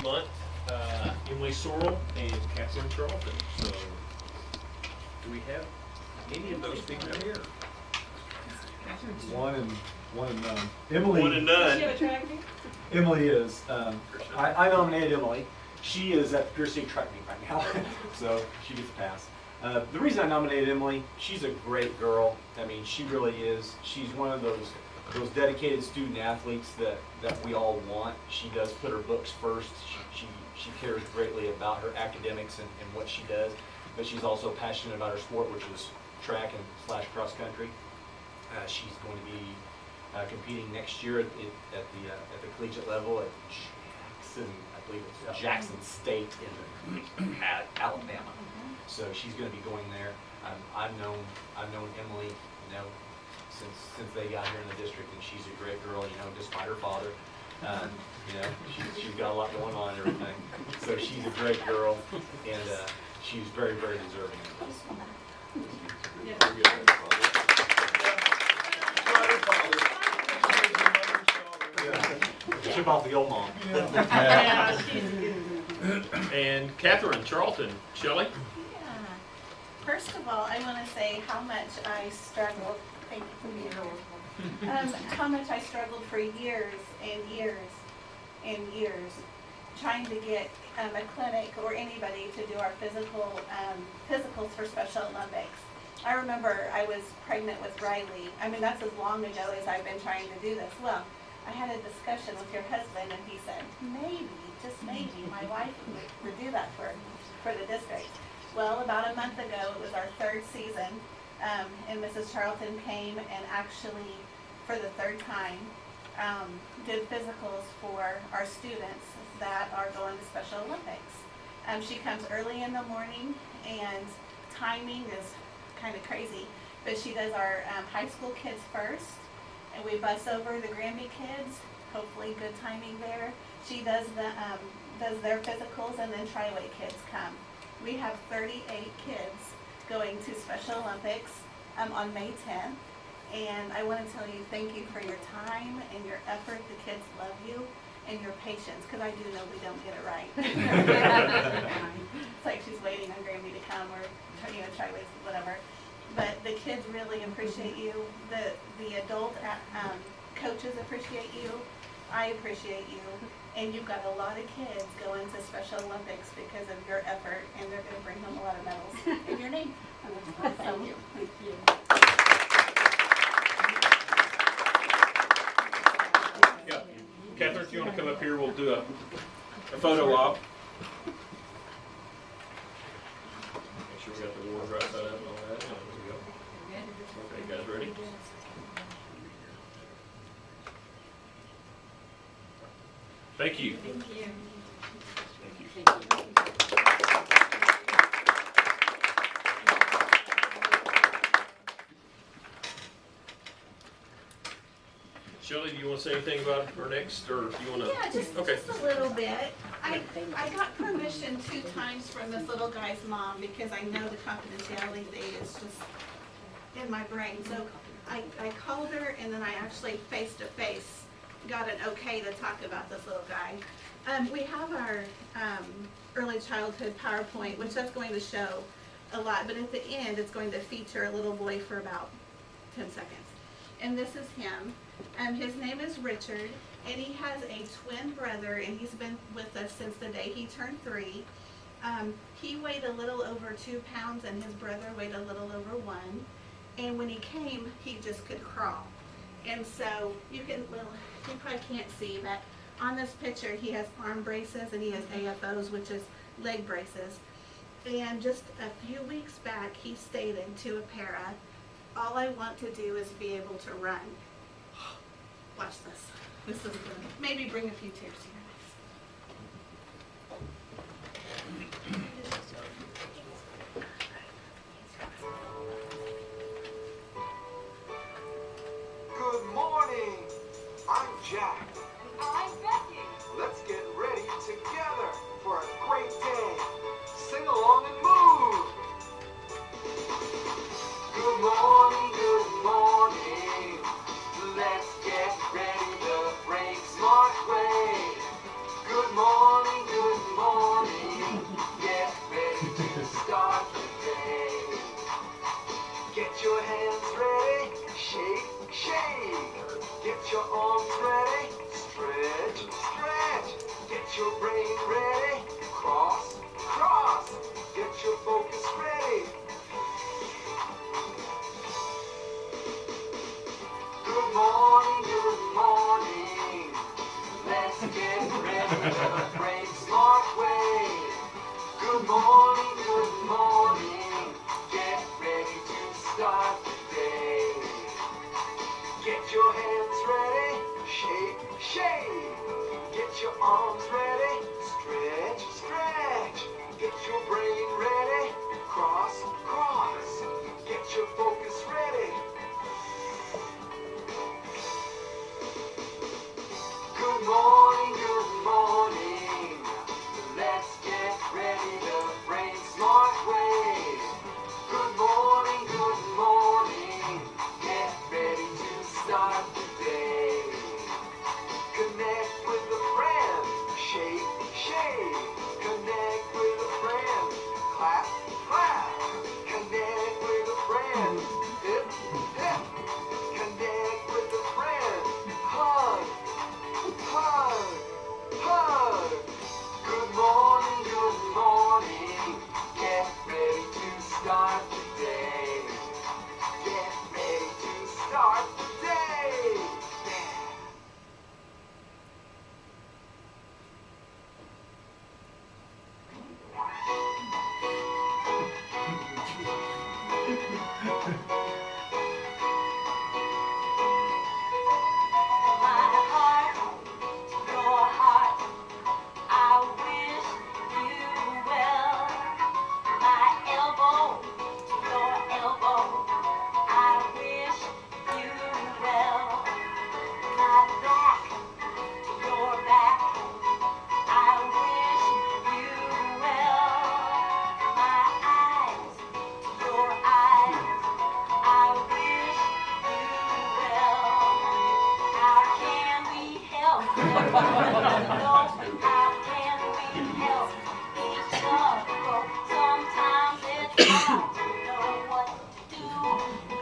month, Emily Sorrell and Catherine Charlton. So, do we have any of those people here? One and none. Emily. One and none. Does she have a track meet? Emily is. I nominated Emily. She is at the Pierce State track meet right now, so she gets a pass. The reason I nominated Emily, she's a great girl. I mean, she really is. She's one of those dedicated student athletes that we all want. She does put her books first. She cares greatly about her academics and what she does, but she's also passionate about her sport, which is track and / cross country. She's going to be competing next year at the collegiate level at Jackson, I believe it's Jackson State in Alabama. So she's going to be going there. I've known Emily, since they got here in the district, and she's a great girl, despite her father. She's got a lot going on and everything. So she's a great girl, and she's very, very deserving. Chip off the old mom. Yeah, she's good. And Catherine Charlton. Shelley? First of all, I want to say how much I struggled. Thank you for being here. How much I struggled for years and years and years trying to get a clinic or anybody to do our physicals for Special Olympics. I remember I was pregnant with Riley. I mean, that's as long ago as I've been trying to do this. Well, I had a discussion with your husband, and he said, maybe, just maybe, my wife would do that for the district. Well, about a month ago, it was our third season, and Mrs. Charlton came and actually, for the third time, did physicals for our students that are going to Special Olympics. She comes early in the morning, and timing is kind of crazy, but she does our high school kids first, and we bus over the Granby kids, hopefully good timing there. She does their physicals, and then Triway kids come. We have 38 kids going to Special Olympics on May 10th, and I want to tell you thank you for your time and your effort. The kids love you and your patience, because I do know we don't get it right. It's like she's waiting on Granby to come, or Triway, whatever. But the kids really appreciate you. The adult coaches appreciate you. I appreciate you. And you've got a lot of kids going to Special Olympics because of your effort, and they're going to bring home a lot of medals in your name. Thank you. Thank you. Yeah. Catherine, if you want to come up here, we'll do a photo op. Make sure we got the awards right side up and all that. There we go. Okay, guys, ready? Thank you. Thank you. Thank you. Shelley, do you want to say anything about her next, or do you want to? Yeah, just a little bit. I got permission 2 times from this little guy's mom, because I know the confidentiality thing is just in my brain. So I called her, and then I actually face-to-face got an okay to talk about this little guy. We have our early childhood PowerPoint, which that's going to show a lot, but at the end it's going to feature a little boy for about 10 seconds. And this is him. His name is Richard, and he has a twin brother, and he's been with us since the day he turned 3. He weighed a little over 2 pounds, and his brother weighed a little over 1. And when he came, he just could crawl. And so you probably can't see, but on this picture he has arm braces, and he has AFOs, which is leg braces. And just a few weeks back, he stated to a para, all I want to do is be able to run. Watch this. This is going to maybe bring a few tears to your eyes. Good morning. I'm Jack. I'm Becky. Let's get ready together for a great day. Sing along and move. Good morning, good morning. Let's get ready the brave smart way. your brain ready. Cross, cross. Get your focus ready. Good morning, good morning. Let's get ready for the brain smart way. Good morning, good morning. Get ready to start the day. Get your hands ready. Shake, shake. Get your arms ready. Stretch, stretch. Get your brain ready. Cross, cross. Get your focus ready. Good morning, good morning. Let's get ready the brain smart way. Good morning, good morning. Get ready to start the day. Connect with a friend. Shake, shake. Connect with a friend. Clap, clap. Connect with a friend. Hip, hip. Connect with a friend. Hug. Hug, hug. Good morning, good morning. Get ready to start the day. Get ready to start the day. Yeah. My heart, your heart, I wish you well. My elbow, your elbow, I wish you well. My back, your back, I wish you well. My eyes, your eyes, I wish you well. How can we help? No, how can we help each other? Sometimes it's hard to know what to do.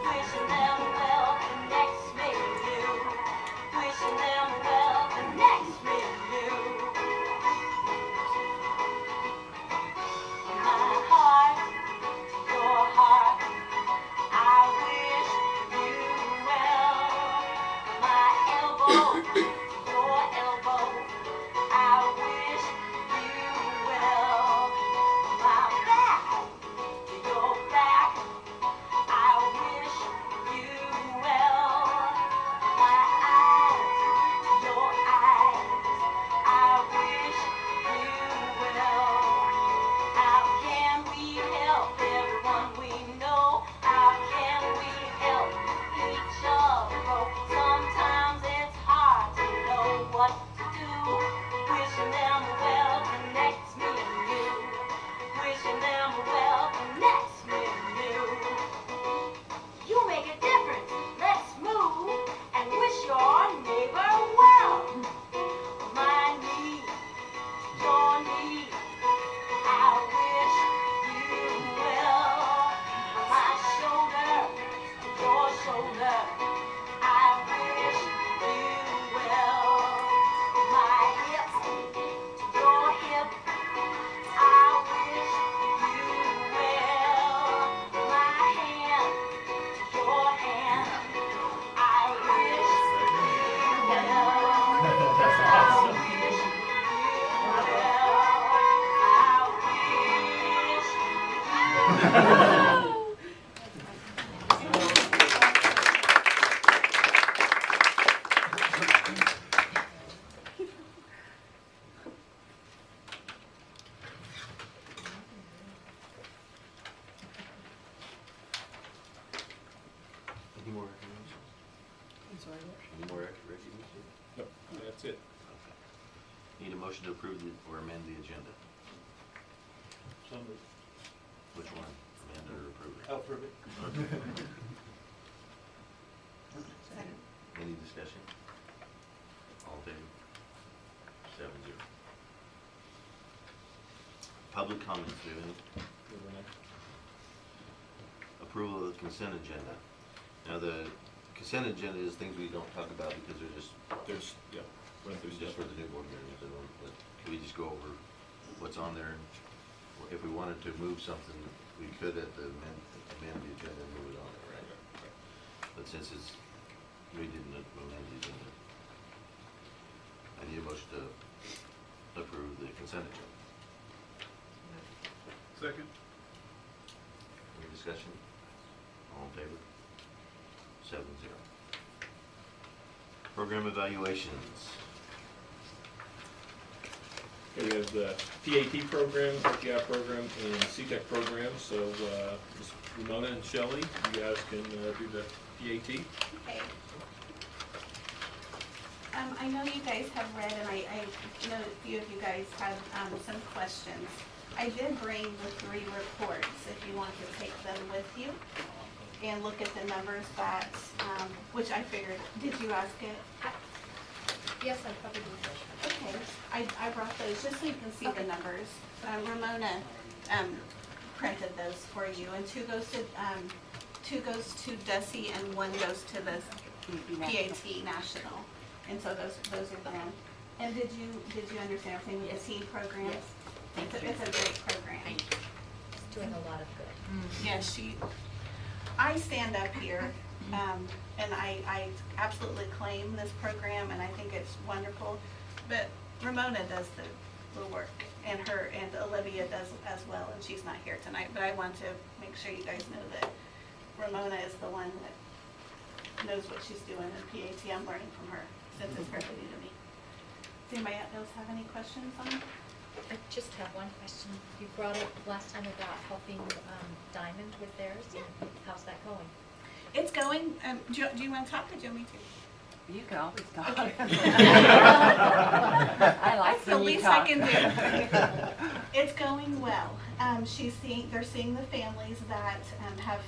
Wishing them well connects me to you. Wishing them well connects me to you. My heart, your heart, I wish you well. My elbow, your elbow, I wish you well. My back, your back, I wish you well. My eyes, your eyes, I wish you well. How can we help everyone we know? How can we help each other? Sometimes it's hard to know what to do. Wishing them well connects me and you. Wishing them well connects me and you. You make a difference. Let's move and wish your neighbor well. My knee, your knee, I wish you well. My shoulder, your shoulder, I wish you well. My hip, your hip, I wish you well. My hand, your hand, I wish you well. I wish you well. I wish you Any more recognitions? Any more recognitions? Nope, that's it. Okay. Need a motion to approve or amend the agenda. Which one? Amend or approve it? I'll prove it. Any discussion? All in favor? 7-0. Public comments, do you have any? Approval of the consent agenda. Now, the consent agenda is things we don't talk about because they're just There's, yeah, run through just stuff. for the new board members. They don't, but we just go over what's on there? And if we wanted to move something, we could at the amend the agenda and move it on there, right? But since we didn't amend the agenda, I need a motion to approve the consent agenda. Second. Any discussion? All in favor? 7-0. Program evaluations. Okay, we have the PAT program, RTI program, and CTEC program. So Ms. Ramona and Shelley, you guys can do the PAT. Okay. I know you guys have read, and I know a few of you guys have some questions. I did bring the 3 reports if you want to take them with you and look at the numbers that, which I figured, did you ask it? Yes, I probably do. Okay, I brought those just so you can see the numbers. Ramona printed those for you, and 2 goes to DESI and 1 goes to the PAT National. And so those are them. And did you understand everything with the seed program? Yes. It's a great program. It's doing a lot of good. Yeah, I stand up here, and I absolutely claim this program, and I think it's wonderful. But Ramona does the work, and Olivia does as well, and she's not here tonight. But I want to make sure you guys know that Ramona is the one that knows what she's doing in PAT. I'm learning from her since it's fairly new to me. Does anybody else have any questions on it? I just have one question. You brought up last time about helping Diamond with theirs. How's that going? It's going, do you want to talk, or do you want me to? You can always talk. Okay. I like That's the when you least I talk. can do. It's going well. They're seeing the families that have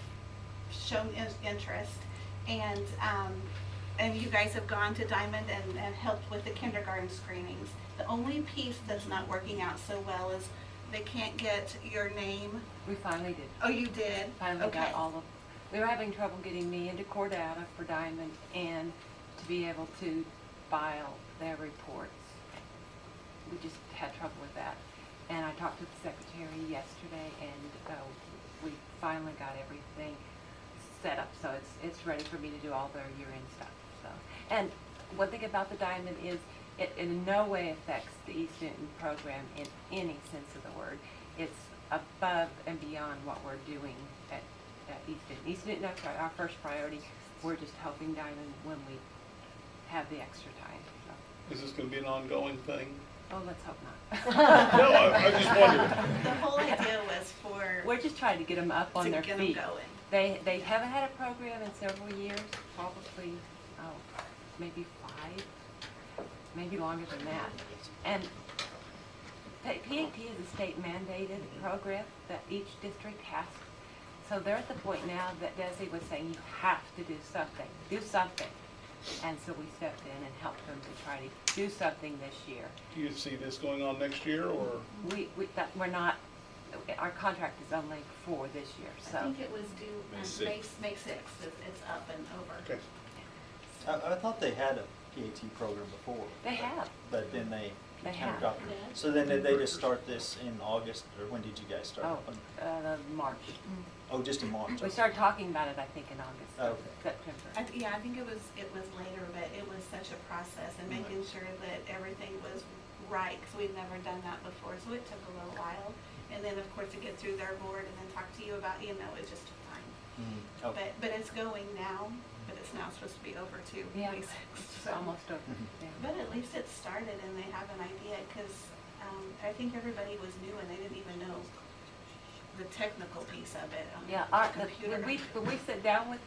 shown interest, and you guys have gone to Diamond and helped with the kindergarten screenings. The only piece that's not working out so well is they can't get your name. We finally did. Oh, you did? Finally Okay. got all of, we were having trouble getting me into core data for Diamond and to be able to file their reports. We just had trouble with that. And I talked to the secretary yesterday, and we finally got everything set up, so it's ready for me to do all their year-end stuff. So, and one thing about the Diamond is it in no way affects the East Newton program in any sense of the word. It's above and beyond what we're doing at East Newton. East Newton, that's our first priority. We're just helping Diamond when we have the extra time. So. Is this going to be an ongoing thing? Oh, let's hope not. No, I just wondered. The whole idea was for We're just trying to get them up on to their get feet. them going. They haven't had a program in several years, probably, maybe 5, maybe longer than that. And PAT is a state mandated program that each district has. So they're at the point now that Desi was saying you have to do something. And so we stepped in and helped them to try to do something this year. Do you see this going on next year, or? We're not, our contract is only for this year, so. I think it was due May May 6th. It's up and over. Okay. I thought they had a PAT program before. They have. But then they They kind of have. dropped it. So then did they just start this in August, or when did you guys start? March. Oh, just in March? We started talking about it, I think, in August, Okay. September. I think it was later, but it was such a process and making sure that everything was right, because we'd never done that before, so it took a little while. And then, of course, to get through their board and then talk to you about, it just took time. Okay. But it's going now, but it's now supposed to be over too, Yeah, May 6th. it's so. almost over. Yeah. But at least it started and they have an idea, because I think everybody was new and they didn't even know the technical piece of it on Yeah, the computer. when we sat down with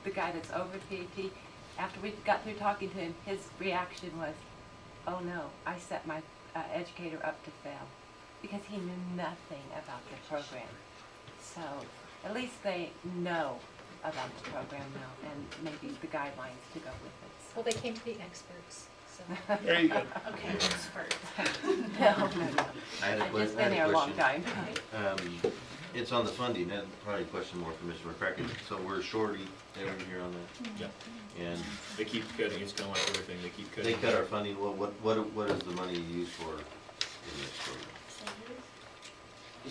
the guy that's over PAT, after we got through talking to him, his reaction was, oh no, I set my educator up to fail, because he knew nothing about the program. So at least they know about the program now, and maybe the guidelines to go with it. So. Well, they came to the experts, so so. There you go. Okay, expert. No, I had a I've que- just I had been a here a long question. time. It's on the funding, and probably a question more for Mr. McCracken. So we're short every year on that? Yeah. And They keep cutting, it's kind of like everything, they keep they cutting. cut our funding, well, what is the money used for in this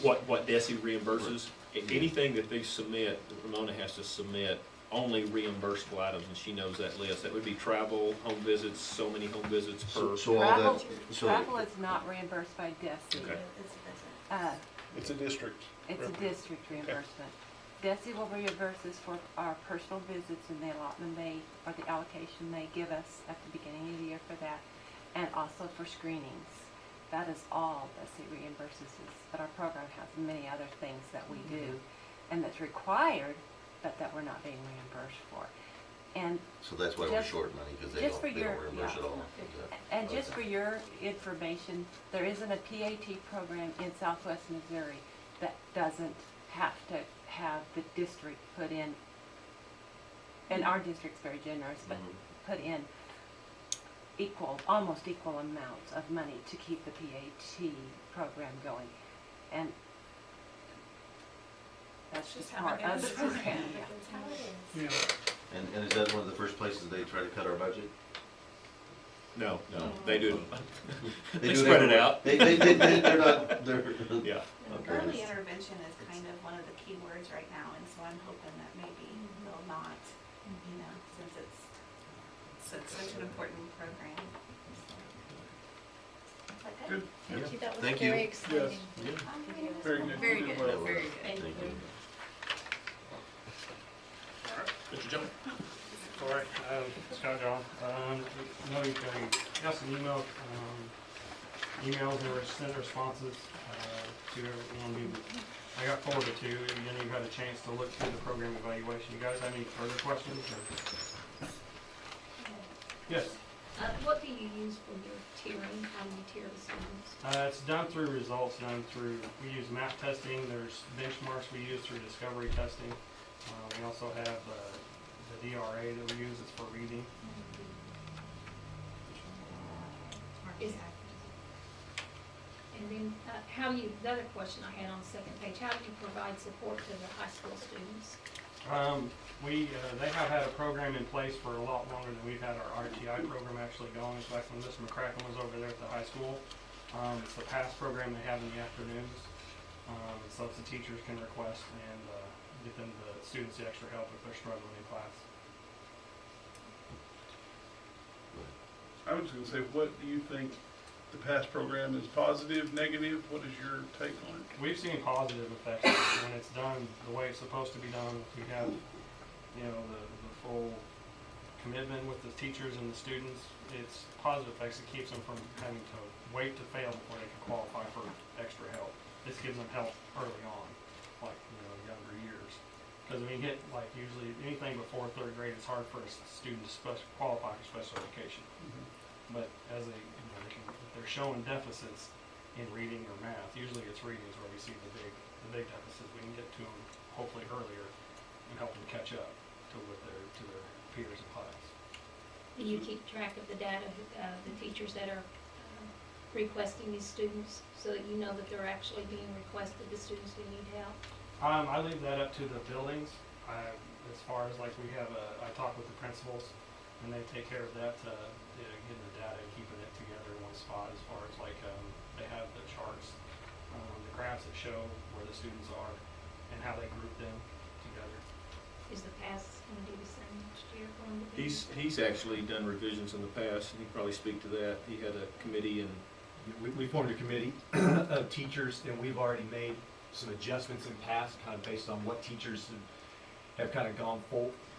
program? What DESI reimburses, anything that they submit, Ramona has to submit only reimbursable items, and she knows that list. That would be travel, home visits, so many home visits per. So all Travel, that, so. travel is not reimbursed by DESI. Okay. It's a district. It's a district reimbursement. DESI will reimburse us for our personal visits and the allotment or the allocation they give us at the beginning of the year for that, and also for screenings. That is all DESI reimburses us, but our program has many other things that we do, and that's required, but that we're not being reimbursed for. And So that's why we're just- short money, because they just don't for your- reimburse yeah. at all. Is that- And just okay. for your information, there isn't a PAT program in Southwest Missouri that doesn't have to have the district put in, and our district's very generous, but put in almost equal amounts of money to keep the PAT program going. And that's just how part it of the is. program. That's how it is. Yeah. And is that one of the first places they try to cut our budget? No, they do. They do spread it everywhere. out. They're not, they're. Yeah. Okay. Early intervention is kind of one of the key words right now, and so I'm hoping that maybe they'll not, you know, since it's such an important program. Is that good? Good. Thank you, that was Thank you. very exciting. Very good. Very You good, did well. very good. Thank Thank you. you. Mr. Jones? All right, Scott John. No, you got some emails and sent responses to everyone. I got forwarded to, and then you had a chance to look through the program evaluation. You guys have any further questions? Or? Yes. What do you use for your tiering? How do you tier the students? It's done through results, we use map testing, there's benchmarks we use through discovery testing. We also have the DRA that we use, it's for reading. And then how do you, the other question I had on the second page, how do you provide support to the high school students? They have had a program in place for a lot longer than we've had our RTI program actually going. It's back when Mr. McCracken was over there at the high school. It's the PASS program they have in the afternoons. So the teachers can request and get them the students the extra help if they're struggling in class. I was gonna say, what do you think the PASS program is? Positive, negative? What is your take on it? We've seen positive effects when it's done the way it's supposed to be done. We have, the full commitment with the teachers and the students. It's positive effects. It keeps them from having to wait to fail before they can qualify for extra help. This gives them help early on, like, younger years. Because usually anything before third grade, it's hard for a student to qualify for special education. But as if they're showing deficits in reading or math, usually it's reading is where we see the big deficits. We can get to them hopefully earlier and help them catch up to their peers in class. Do you keep track of the data, the teachers that are requesting these students, so that you know that they're actually being requested, the students who need help? I leave that up to the buildings. As far as I talk with the principals, and they take care of that, getting the data and keeping it together in one spot. As far as they have the charts, the graphs that show where the students are and how they group them together. Is the PASS going to do the same next year? Going to be? He's actually done revisions in the past, and he can probably speak to that. He had a committee and. We formed a committee of teachers, and we've already made some adjustments in past, kind of based on what teachers have kind of gone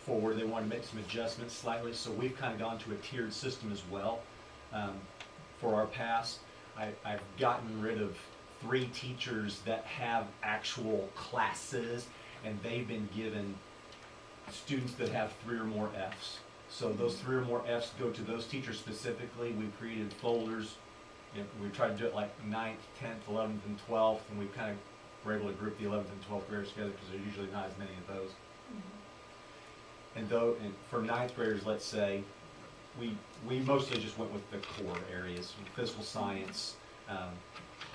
forward. They want to make some adjustments slightly, so we've kind of gone to a tiered system as well. For our pass, I've gotten rid of 3 teachers that have actual classes, and they've been given students that have 3 or more Fs. So those 3 or more Fs go to those teachers specifically. We've created folders. We tried to do it like 9th, 10th, 11th, and 12th, and we kind of were able to group the 11th and 12th graders together because there's usually not as many of those. And for 9th graders, let's say, we mostly just went with the core areas, physical science,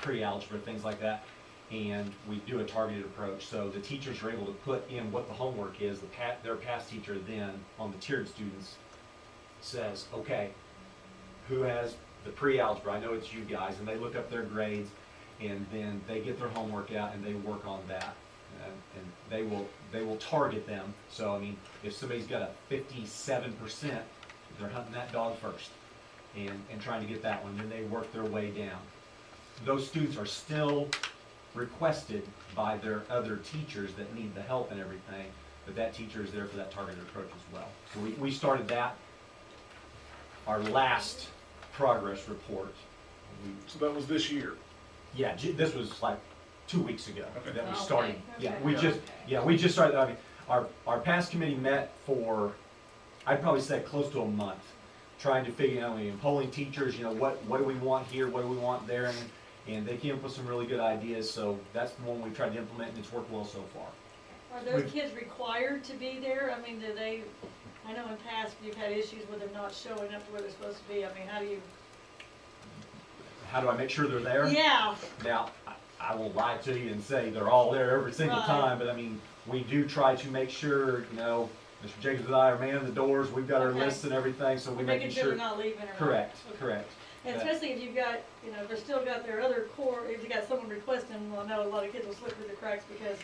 pre-algebra, things like that. And we do a targeted approach, so the teachers are able to put in what the homework is. Their past teacher then, on the tiered students, says, okay, who has the pre-algebra? I know it's you guys, and they look up their grades, and then they get their homework out and they work on that. And they will target them. So I mean, if somebody's got a 57%, they're hunting that dog first and trying to get that one. Then they work their way down. Those students are still requested by their other teachers that need the help and everything, but that teacher is there for that targeted approach as well. So we started that. Our last progress report. So that was this year? Yeah, this was like 2 weeks ago Okay. that we Okay. started. Yeah, Okay. we just started. I mean, our past committee met for, I'd probably say close to a month, trying to figure out, polling teachers, what do we want here, what do we want there, and they came up with some really good ideas. So that's the one we tried to implement, and it's worked well so far. Are those kids required to be there? I mean, I know in past you've had issues with them not showing up to where they're supposed to be. I mean, How do I make sure they're there? Yeah. Now, I won't lie to you and say they're all there every single Right. time, but I mean, we do try to make sure, Mr. Jacobs and I are manning the doors, we've got our Okay. lists and everything, so we're making sure. they're not leaving or not. Correct, Okay. correct. And That- especially if you've got, if they're still got their other core, if you got someone requesting, well, I know a lot of kids will slip through the cracks because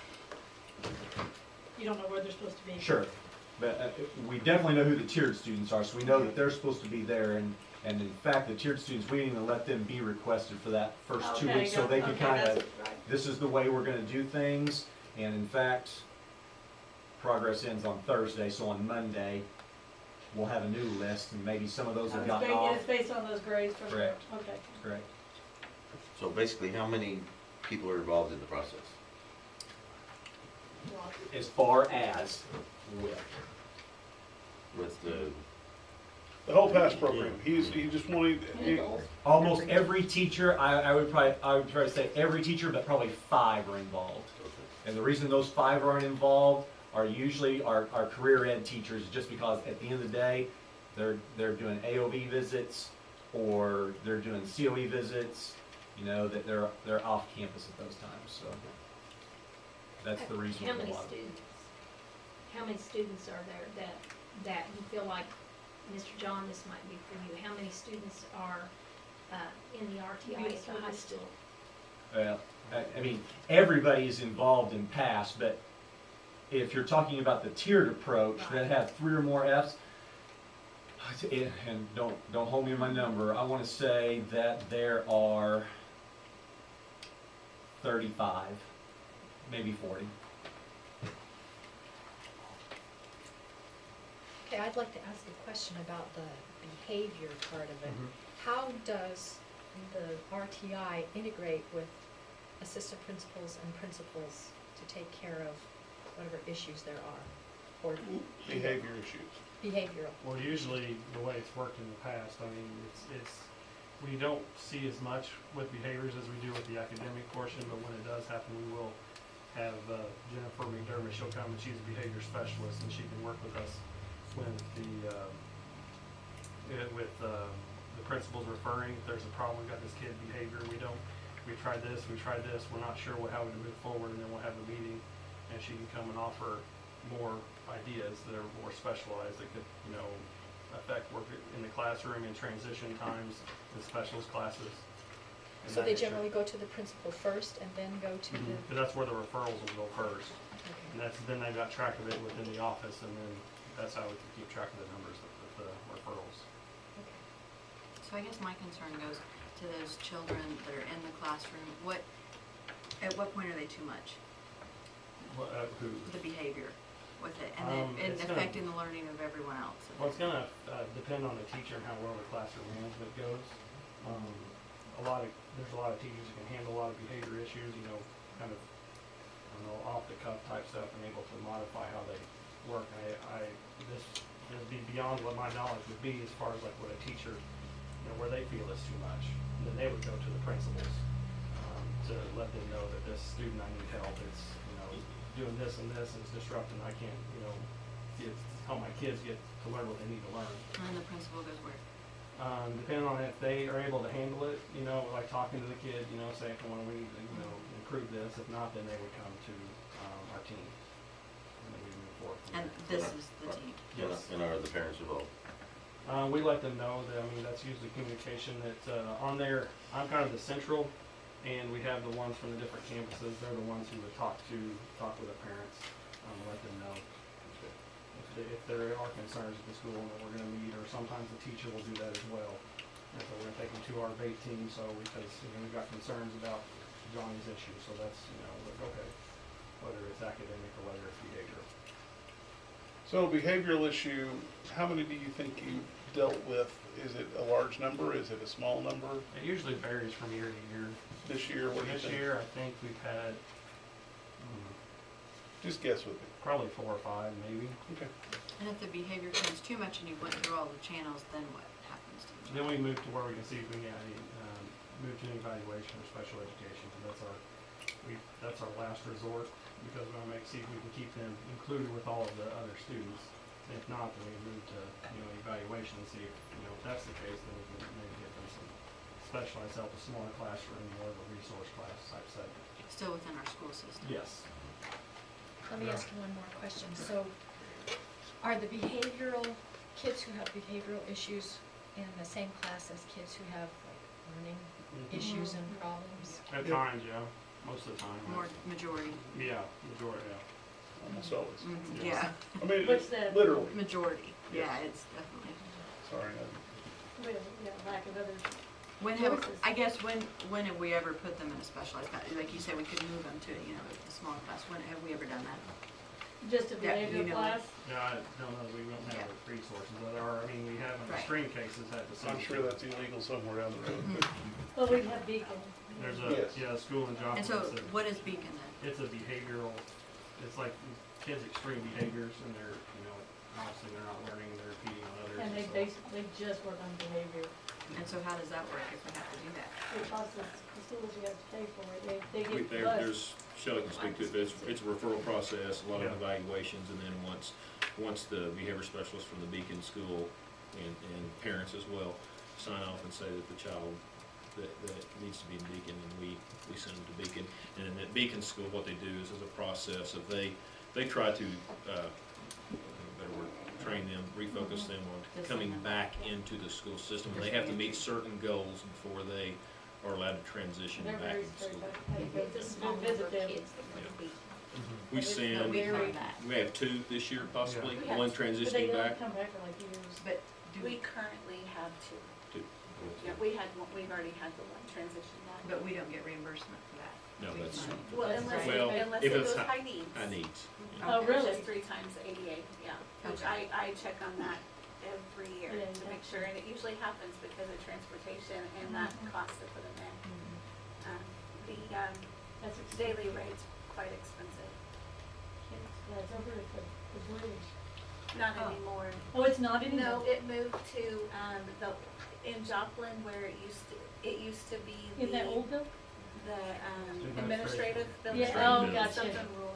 you don't know where they're supposed to be. Sure, but we definitely know who the tiered students are, so we know that they're supposed to be there, and in fact, the tiered students, we didn't even let them be requested for that first 2 Okay, weeks, so they could okay, kind that's of, right. this is the way we're gonna do things, and in fact, progress ends on Thursday, so on Monday, we'll have a new list, and maybe some of those have gotten off. It's based on those grades from. Correct. Okay. Correct. So basically, how many people are involved in the process? As far as With The whole PASS program, he just wanted, almost every teacher, I would try to say every teacher, but probably 5 are involved. And the reason those 5 aren't involved are usually our career ed teachers, just because at the end of the day, they're doing AOV visits or they're doing COE visits, that they're off campus at those times, so that's the reason. How for a many lot of it. students? How many students are there that you feel like, Mr. John, this might be for you, how many students are in the RTI at the high school? Well, I mean, everybody is involved in PASS, but if you're talking about the tiered approach that has 3 or more Fs, and don't hold me to my number, I want to say that there are 35, maybe 40. Okay, I'd like to ask a question about the behavior part of it. How does the RTI integrate with assistant principals and principals to take care of whatever issues there are? Or behavior issues. behavioral? Well, usually, the way it's worked in the past, I mean, it's we don't see as much with behaviors as we do with the academic portion, but when it does happen, we will have Jennifer McDermott, she'll come and she's a behavior specialist, and she can work with us when the principal's referring, if there's a problem, we've got this kid behavior, we tried this, we're not sure how to move forward, and then we'll have a meeting, and she can come and offer more ideas that are more specialized, that could, affect work in the classroom in transition times, in specialist classes. and So that they nature. generally go to the principal first and then go to the, But that's where the referrals will go first, okay. and then they've got track of it within the office, and then that's how we can keep track of the numbers with the referrals. Okay. So I guess my concern goes to those children that are in the classroom. At what point are they too much? Who? The behavior with it, and then It's gonna- affecting the learning of everyone else. Well, it's gonna depend on the teacher and how well the classroom management goes. There's a lot of teachers who can handle a lot of behavior issues, kind of, off the cuff type stuff, and able to modify how they work. This would be beyond what my knowledge would be as far as like what a teacher, where they feel is too much. And then they would go to the principals to let them know that this student, I need help. It's, doing this and this, and it's disrupting. I can't, get help my kids get to learn what they need to learn. And the principal goes where? Depending on if they are able to handle it, you know, like talking to the kid, you know, saying, well, we need to, you know, improve this. If not, then they would come to our team. And then we move forward from And there. this is the team. Yes. And are the parents involved? We let them know that, I mean, that's usually communication that, on there, I'm kind of the central, and we have the ones from the different campuses. They're the ones who would talk with the parents, let them know if there are concerns at the school that we're gonna meet, or sometimes the teacher will do that as well. And so we're gonna take them to our debate team, so because, you know, we've got concerns about Johnny's issue, so that's, you know, like, okay, whether it's academic or whether it's behavioral. So behavioral issue, how many do you think you dealt with? Is it a large number? Is it a small number? It usually varies from year to year. This year, what do you This think? year, I think we've had, Just guess with me. probably 4 or 5, maybe. Okay. And if the behavior turns too much and you went through all the channels, then what happens to you? Then we move to where we can see if we can move to an evaluation or special education. So that's our last resort, because we want to see if we can keep them included with all of the other students. And if not, then we move to, you know, evaluation and see if, you know, if that's the case, then we can maybe get them some specialized help, a smaller classroom, more of a resource class type setting. Still within our school system? Yes. Let me ask you one more question. So, are the behavioral, kids who have behavioral issues in the same class as kids who have like learning issues and problems? At times, yeah, most of the time. More majority? Yeah, majority, yeah. Almost always. Mhm, yeah. I mean, What's that? literally. Majority, Yes. yeah, it's definitely. Sorry. Well, yeah, lack of other When have, choices. I guess, when have we ever put them in a specialized class? Like you said, we could move them to, you know, a smaller class. When have we ever done that? Just a Yeah, you behavioral know class? Yeah, I don't know, we don't have the resources, but I mean, we have in Right. extreme cases had to I'm sure that's illegal somewhere down the road. Well, we have Beacon. There's Yes. a school in Joplin. And so, that's what is Beacon then? it's a behavioral, it's like kids' extreme behaviors, and they're, you know, obviously they're not learning, they're repeating on others. And they so- basically just work on behavior. And so how does that work if we have to do that? It costs us, the schools, you have to pay for it. They We- get there- bused. There's, Shelley can speak to it, but it's a referral process, a lot of Yeah. evaluations, and then once the behavior specialist from the Beacon School and parents as well sign off and say that the child that needs to be in Beacon, and we send them to Beacon. And then at Beacon School, what they do is a process of they try to, better word, train them, refocus them on coming back into the school system. And they have to meet certain goals before they are allowed to transition They're back very into strict. school. I had to go It's a small number visit of them. kids that would be. We It's send, We very- found that. we have 2 this year possibly, We have one 2, But they transitioning don't back. come back for like years. But do We currently have 2. 2. Yeah, we had one, we've already had the one transition back. But we don't get reimbursement for that. No, We that's- can- Well, That's unless, Well, unless if it it's goes hi- high needs. I needs. Oh, Which really? is 3 times the ADA, yeah. Which Okay. I check on that every year Yeah, to make sure, and it usually happens because of transportation and that cost to put them in. That's The expensive. daily rate's quite expensive. Yeah, it's over at the bridge. Not Oh. anymore. Oh, it's not anymore? No, it moved to, in Joplin where it used to be the. In that old building? The administrative building. Yeah, oh, building. gotcha. Something rural.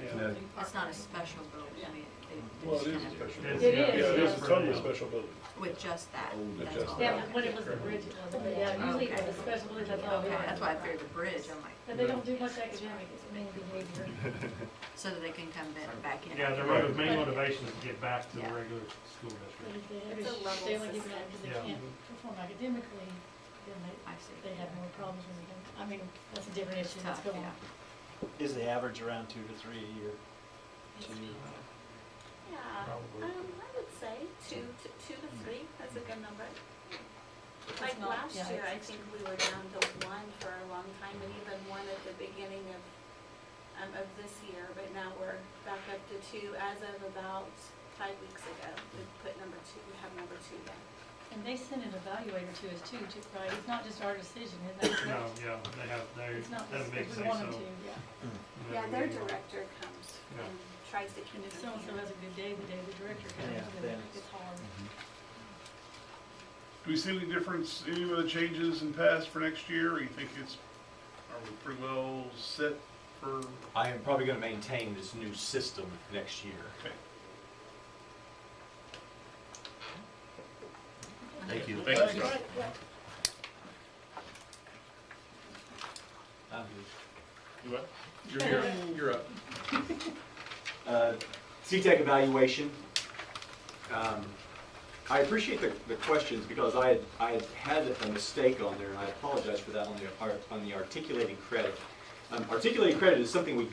Yeah. It's not a special building, I mean, they Well, just it is a kind of, special It building. is, Yeah, it is yeah. a totally special building. with just that, Oh, that's just all. that. Yeah, when it was the bridge, it wasn't, but yeah, usually it was a special, I thought. Okay, that's why I figured the bridge, I'm like, But they don't do much academic, it's mainly behavior. so that they can come back in. Yeah, their main motivation is to get back to the Yeah. regular school district. It's a level They only give it system. out because they Yeah. can't perform academically, then I see. they have more problems when they come. I mean, that's a different It's issue, let's tough, go on. yeah. Is the average around 2 to 3 a year? Yeah, Probably. I would say 2 to 3, that's a good number. Like not- last yeah, year, I it's think we were down to 1 for a long time, and even 1 at the beginning of this year, but now we're back up to 2 as of about 5 weeks ago. We put number 2, we have number 2 down. And they send an evaluator to us too, right? It's not just our decision, is that correct? No, yeah, they have It's not a just big if say we want them so. to, yeah. Yeah, their director comes Yeah. and tries to keep And if them so-and-so here. has a good day, the day the director comes, Yeah, then then it's hard. Do we see any difference, any of the changes in past for next year, or you think are we pretty well set for? I am probably gonna maintain this new system next year. Okay. Thank you. Thank you. You what? You're here, you're up. CTEC evaluation. I appreciate the questions because I had a mistake on there, and I apologize for that on the articulating credit. Articulating credit is something we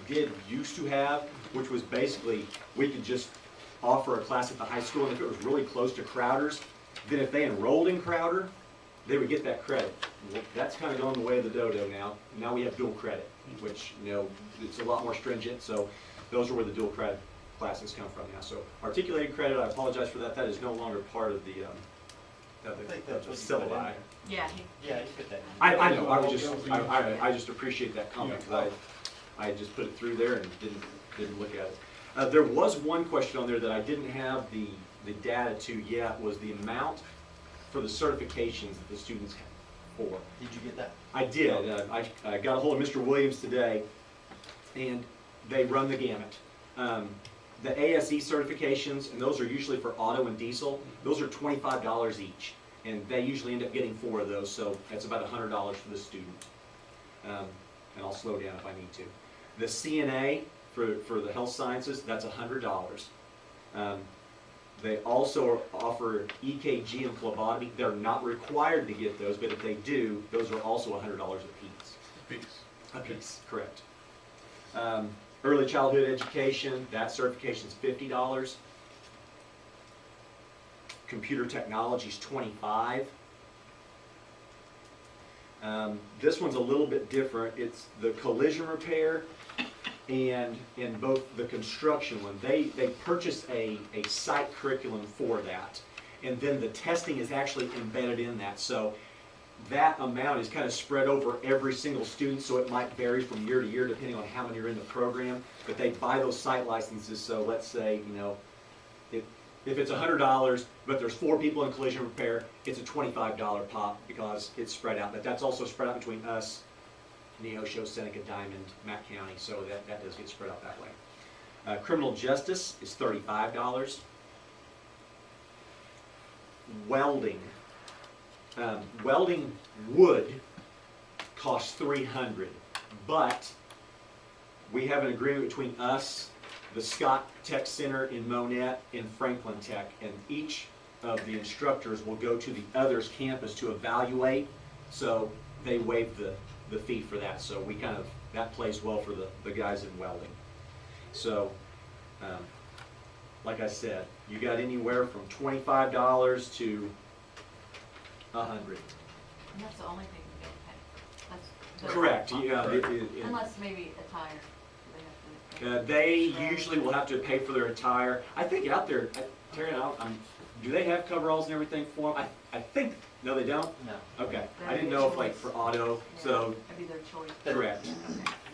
used to have, which was basically we could just offer a class at the high school, and if it was really close to Crowder's, then if they enrolled in Crowder, they would get that credit. Well, that's kind of going the way of the dodo now. Now we have dual credit, which, you know, it's a lot more stringent, so those are where the dual credit classes come from now. So articulated credit, I apologize for that. That is no longer part of the syllabi. Yeah, Yeah, you put that in. I know. I just appreciate that comment because I just put it through there and didn't look at it. There was one question on there that I didn't have the data to yet, was the amount for the certifications that the students have for. Did you get that? I did. I got a hold of Mr. Williams today, and they run the gamut. The ASE certifications, and those are usually for auto and diesel, those are $25 each. And they usually end up getting 4 of those, so that's about $100 for the student. And I'll slow down if I need to. The CNA for the health sciences, that's $100. They also offer EKG and phlebotomy. They're not required to get those, but if they do, those are also $100 a piece. A piece, correct. Early childhood education, that certification is $50. Computer technology is $25. This one's a little bit different. It's the collision repair and in both the construction one. They purchase a site curriculum for that, and then the testing is actually embedded in that. So that amount is kind of spread over every single student, so it might vary from year to year depending on how many are in the program. But they buy those site licenses, so let's say, you know, if it's $100, but there's 4 people in collision repair, it's a $25 pop because it's spread out. But that's also spread out between us, Neosho, Seneca, Diamond, Mack County, so that does get spread out that way. Criminal justice is $35. Welding. Welding wood costs $300, but we have an agreement between us, the Scott Tech Center in Monette, and Franklin Tech, and each of the instructors will go to the other's campus to evaluate, so they waive the fee for that. So we kind of, that plays well for the guys in welding. So, like I said, you got anywhere from $25 to $100. and that's the only thing we don't pay. That's Correct. Yeah. unless maybe a tire. They usually will have to pay for their attire. I think out there, Terry, do they have coveralls and everything for them? I think, no, they don't? No. Okay. I didn't know if like for auto, so. That'd be their choice. Correct.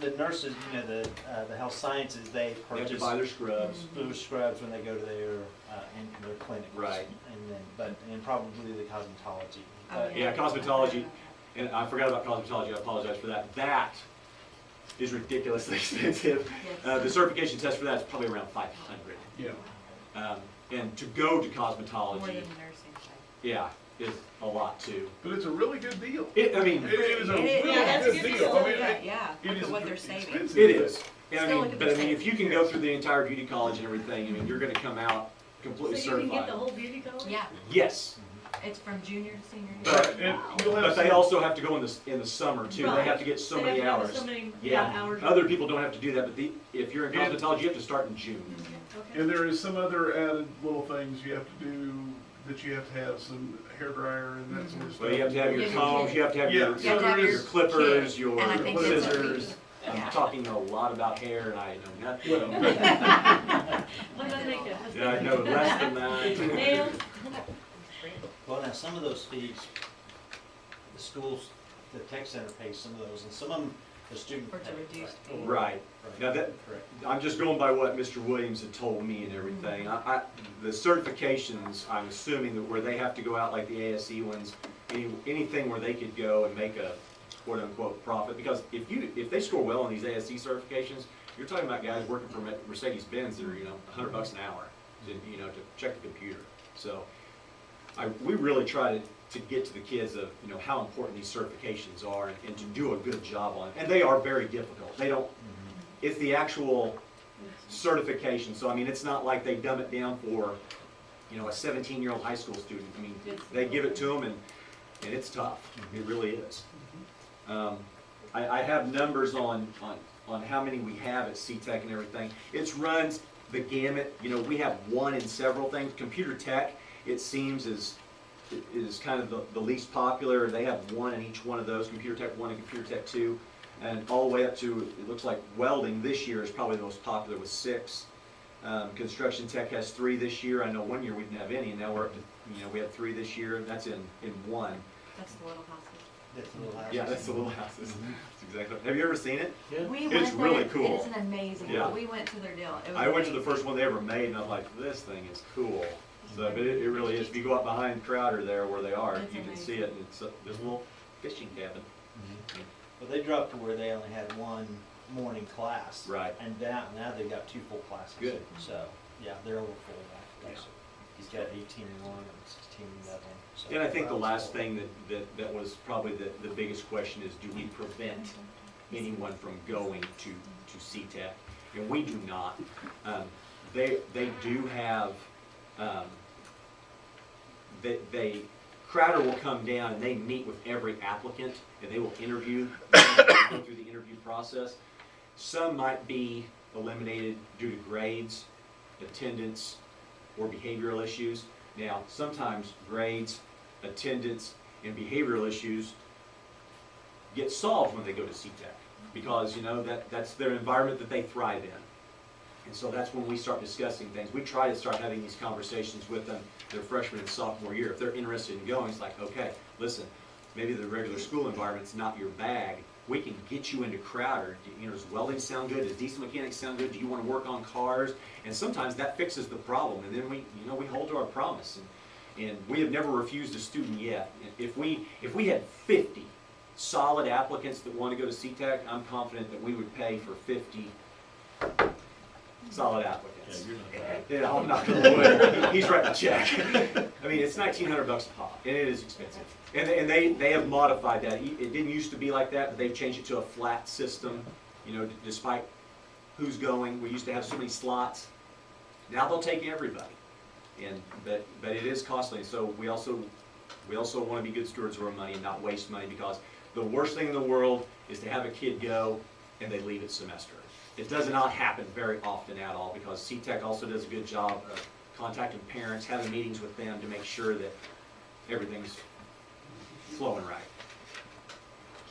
The nurses, you know, the health sciences, they They have to purchase buy their scrubs. blue scrubs when they go to their clinics. Right. And probably the cosmetology. Oh, Yeah, cosmetology, and I forgot about cosmetology, I apologize for that. That is ridiculously expensive. Yes. The certification test for that is probably around $500. Yeah. And to go to More than cosmetology, nursing. So. yeah, is a lot too. But it's a really good deal. I mean, It is a It is, really yeah, that's good a good deal. deal. I mean, Yeah, it look is at what they're saving. expensive, it but- is. And I Still mean, look at but the I mean, same. if you can go through the entire beauty college and everything, I mean, you're gonna come out completely So you can get certified. the whole beauty college? Yeah, Yes, it's from junior to senior. But- And you'll have but they some- also have to go in the summer too. They Right. have to get so They many have to have hours. so many, Yeah, hours. other people don't have to do that, but if you're in And- cosmetology, you have to start in June. Okay. And there is some other added little things you have to do, that you have to have some hair dryer and that sort of stuff. Well, you have to have your Yeah, combs, you have to have Yeah, your so there your is- clippers, kit, your and I think that's a scissors. fee. I'm Yeah. talking a lot about hair and I know nothing. What about makeup? Yeah, I know less than that. Nails? Well, now, some of those fees, the schools, the tech center pays some of those, and some of them, the student. Or it's a reduced fee. Right. Now that, Correct. I'm just going by what Mr. Williams had told me and everything. The certifications, I'm assuming that where they have to go out like the ASE ones, anything where they could go and make a quote-unquote profit. Because if they score well on these ASE certifications, you're talking about guys working for Mercedes-Benz that are, $100 an hour, to check the computer. So we really try to get to the kids of, you know, how important these certifications are and to do a good job on it. And they are very difficult. They don't, it's the actual certification. So, I mean, it's not like they dumb it down for, you know, a 17-year-old high school student. I mean, they give it to them and it's tough. It really is. I have numbers on how many we have at CTEC and everything. It runs the gamut. You know, we have one in several things. Computer tech, it seems, is kind of the least popular. They have one in each one of those, Computer Tech 1 and Computer Tech 2. And all the way up to, it looks like welding this year is probably the most popular with 6. Construction Tech has 3 this year. I know one year we didn't have any, and now we're up to, you know, we have 3 this year. That's in 1. That's the little houses. That's the little house. Yeah, that's the little houses. That's exactly. Have you ever seen it? Yeah. We It's went there, really cool. It is an amazing, Yeah. we went to their deal. It was I went to the amazing. first one they ever made, and I'm like, this thing is cool. So, but it really is. If you go out behind Crowder there where they are, It's you can amazing. see it, and it's this little fishing cabin. But they dropped to where they only had 1 morning class. Right. And now they've got 2 full classes. Good. So, yeah, they're over full now. He's got 18 in one and 16 in the other one. So And I think the crowd's last full. thing that was probably the biggest question is, do we prevent anyone from going to CTEC? And we do not. They do have, Crowder will come down and they meet with every applicant and they will interview, go through the interview process. Some might be eliminated due to grades, attendance, or behavioral issues. Now, sometimes grades, attendance, and behavioral issues get solved when they go to CTEC because, you know, that's their environment that they thrive in. And so that's when we start discussing things. We try to start having these conversations with them their freshman and sophomore year. If they're interested in going, it's like, okay, listen, maybe the regular school environment's not your bag. We can get you into Crowder. You know, does welding sound good? Does diesel mechanics sound good? Do you want to work on cars? And sometimes that fixes the problem. And then we hold to our promise. And we have never refused a student yet. If we had 50 solid applicants that want to go to CTEC, I'm confident that we would pay for 50 solid applicants. Yeah, I'm not going to. He's writing the check. I mean, it's $1,900 a pop, and it is expensive. And they have modified that. It didn't used to be like that, but they've changed it to a flat system. You know, despite who's going, we used to have so many slots. Now they'll take everybody, but it is costly. So we also want to be good stewards of our money and not waste money, because the worst thing in the world is to have a kid go and they leave at semester. It does not happen very often at all, because CTEC also does a good job of contacting parents, having meetings with them to make sure that everything's flowing right.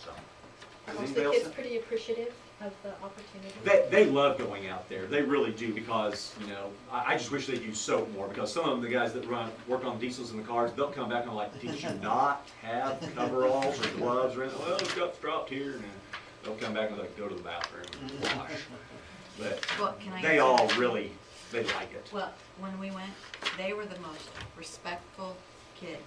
So, Are does most of anybody the else kids have- pretty appreciative of the opportunity? They love going out there. They really do, because, you know, I just wish they'd use soap more, because some of them, the guys that work on diesels in the cars, they'll come back and like, did you not have coveralls or gloves or anything? Well, it's got dropped here, and they'll come back and like, go to the bathroom and wash. But Well, can I they answer all that? really, they like it. Well, when we went, they were the most respectful kids.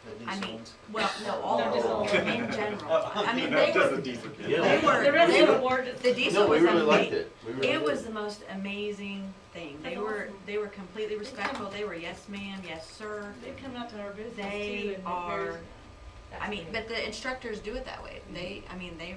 The I diesel mean, ones. well, no, all No, of just them, all of them. in general. I mean, they Just were, a diesel kid. Yeah. they were, The rest they of the were, board, the diesel No, we was really liked amazing. it. We really It was did. the most amazing thing. That's awesome. They were completely respectful. They were yes ma'am, yes sir. They come out to our business too. They and are, That's I mean, great. but the instructors do it that way. They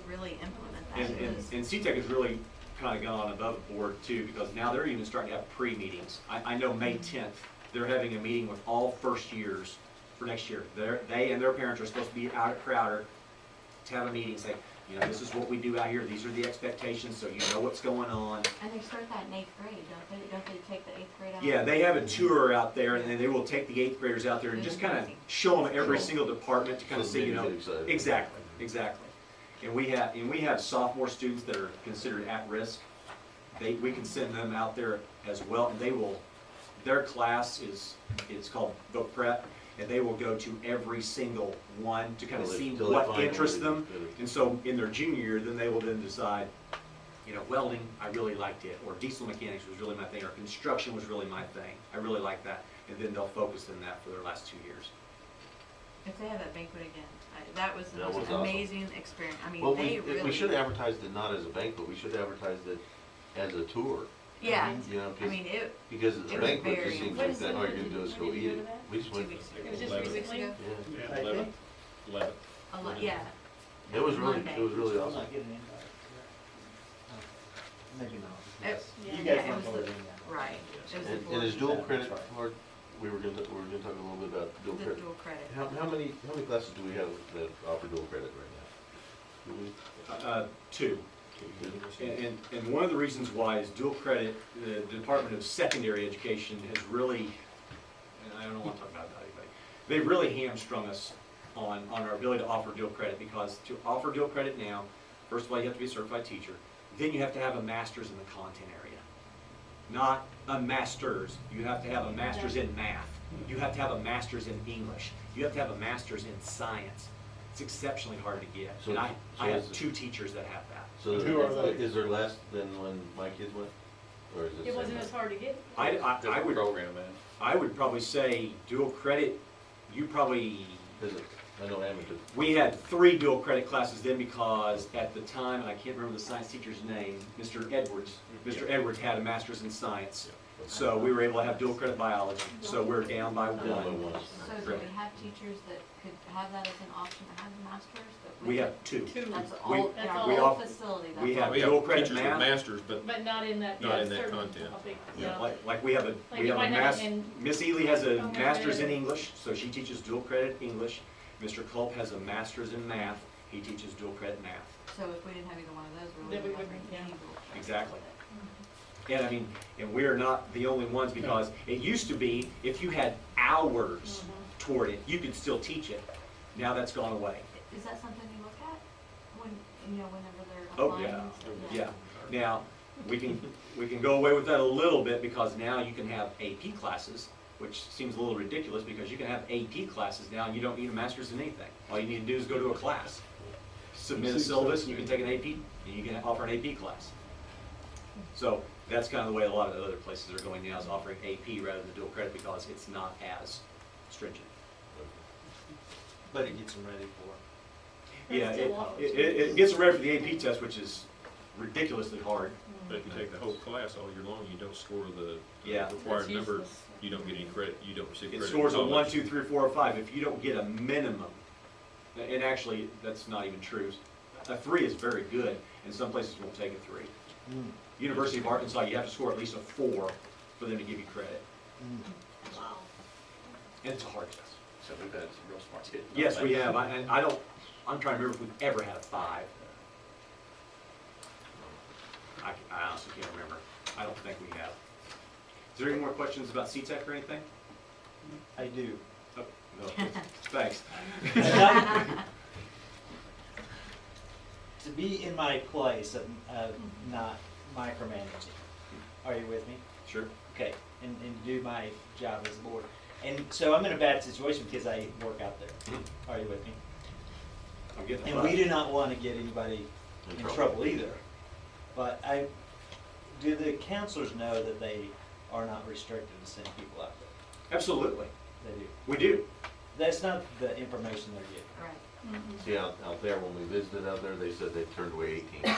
really implement that. And, It was- and CTEC has really kind of gone above board too, because now they're even starting to have pre-meetings. I know May 10th, they're having a meeting with all first years for next year. They and their parents are supposed to be out at Crowder to have a meeting, say, you know, this is what we do out here, these are the expectations, so you know what's going on. And they start that in 8th grade, don't they? Don't they take the 8th grade out? Yeah, they have a tour out there, and then they will take the 8th graders out there and just kind of show them every Show 'em. single department to kind of So see, you maybe know. get excited. Exactly. And we have sophomore students that are considered at risk. We can send them out there as well, and their class it's called book prep, and they will go to every single one to kind of see Till they what find interests one them. that is- And so in their junior year, then they will then decide, you know, welding, I really liked it, or diesel mechanics was really my thing, or construction was really my thing. I really like that. And then they'll focus on that for their last 2 years. If they have that banquet again, that was the That most was awesome. amazing experience. I mean, Well, they we really. should have advertised it not as a banquet, we should have advertised it as a tour. Yeah, You know, I mean, it, because it the was banquet very- just seems When like is that, the- all you can do is when go did you eat go to it. that? We just 2 went. weeks ago. It was just 11th. recently? ago. Yeah. I 11th. think, 11th. A lot, yeah. It was really, Monday. it was really I'm awesome. not getting an invite. Oh, maybe not. It- You yeah, guys it weren't was voted the- in yet. Right. It was the And is board. dual That's credit, right. Mark, we were gonna talk a little bit about dual The credit. dual credit. How many classes do we have that offer dual credit right now? Do we? Two. And one of the reasons why is dual credit, the Department of Secondary Education has really, and I don't want to talk about anybody, they've really hamstrung us on our ability to offer dual credit, because to offer dual credit now, first of all, you have to be a certified teacher, then you have to have a master's in the content area. Not a master's, you have to have a master's in math, you have to have a master's in English, you have to have a master's in science. It's exceptionally hard to get, So- and I so have is it- 2 teachers that have that. So And who are they? is there less than when my kids went? Or is it the It same? wasn't as hard to get. I would, program, man. I would probably say dual credit, you probably, Is it? I know amateur. we had 3 dual credit classes then, because at the time, and I can't remember the science teacher's name, Mr. Edwards. Mr. Edwards had a master's in science, so we were able to have dual credit biology, so we're down by Down by 1. one. So do we have teachers that could have that as an option to have the masters? That We have 2. That's we- all, in that's our all. We whole off- facility, we that's have all. We have dual credit teachers with math. masters, but But not in that, Not yeah, in that certain content. topic, Yeah, yeah. like we have a, Like we you have a might have mas, it in- Miss Ely has a Oh, master's in yeah. English, so she teaches dual credit English. Mr. Culp has a master's in math, he teaches dual credit math. So if we didn't have either one of those, we Then we wouldn't have wouldn't, yeah. any dual credit. Exactly. And I mean, and we're not the only ones, because it used to be, if you had hours toward it, you could still teach it. Now that's gone away. Is that something you look at when, you know, whenever they're Oh, applying? yeah, and stuff? yeah. Now, we can go away with that a little bit, because now you can have AP classes, which seems a little ridiculous, because you can have AP classes now and you don't need a master's in anything. All you need to do is go to a class. Submit a syllabus and you can take an AP, and you can offer an AP class. So that's kind of the way a lot of the other places are going now, is offering AP rather than dual credit, because it's not as stringent. But it gets them ready for. Yeah, Still offers it gets them ready for the AP test, which is ridiculously hard. if you take the whole class all year long, you don't score the Yeah. required That's number, useless. you don't get any credit, you don't receive It credit. scores a in 1, college. 2, 3, 4, or 5. If you don't get a minimum, and actually, that's not even true. A 3 is very good, and some places won't take a 3. Mm. University of Arkansas, you have to score at least a 4 for them to give you credit, Wow. and it's a hard test. So we've had some real smart kids. Yes, we have, and I don't, I'm trying to remember if we've ever had a 5. I honestly can't remember. I don't think we have. Is there any more questions about CTEC or anything? I do. Oh, no, thanks. To be in my place of not micromanaging, are you with me? Sure. Okay, and do my job as a board. And so I'm in a bad situation because I work out there. Are you with me? I'm getting And we do not want to get anybody in trouble either. But do the counselors know that they are not restricted to send people out there? Absolutely. They do. We do. That's not the information they're getting. Right. See, out there, when we visited out there, they said they turned away 18.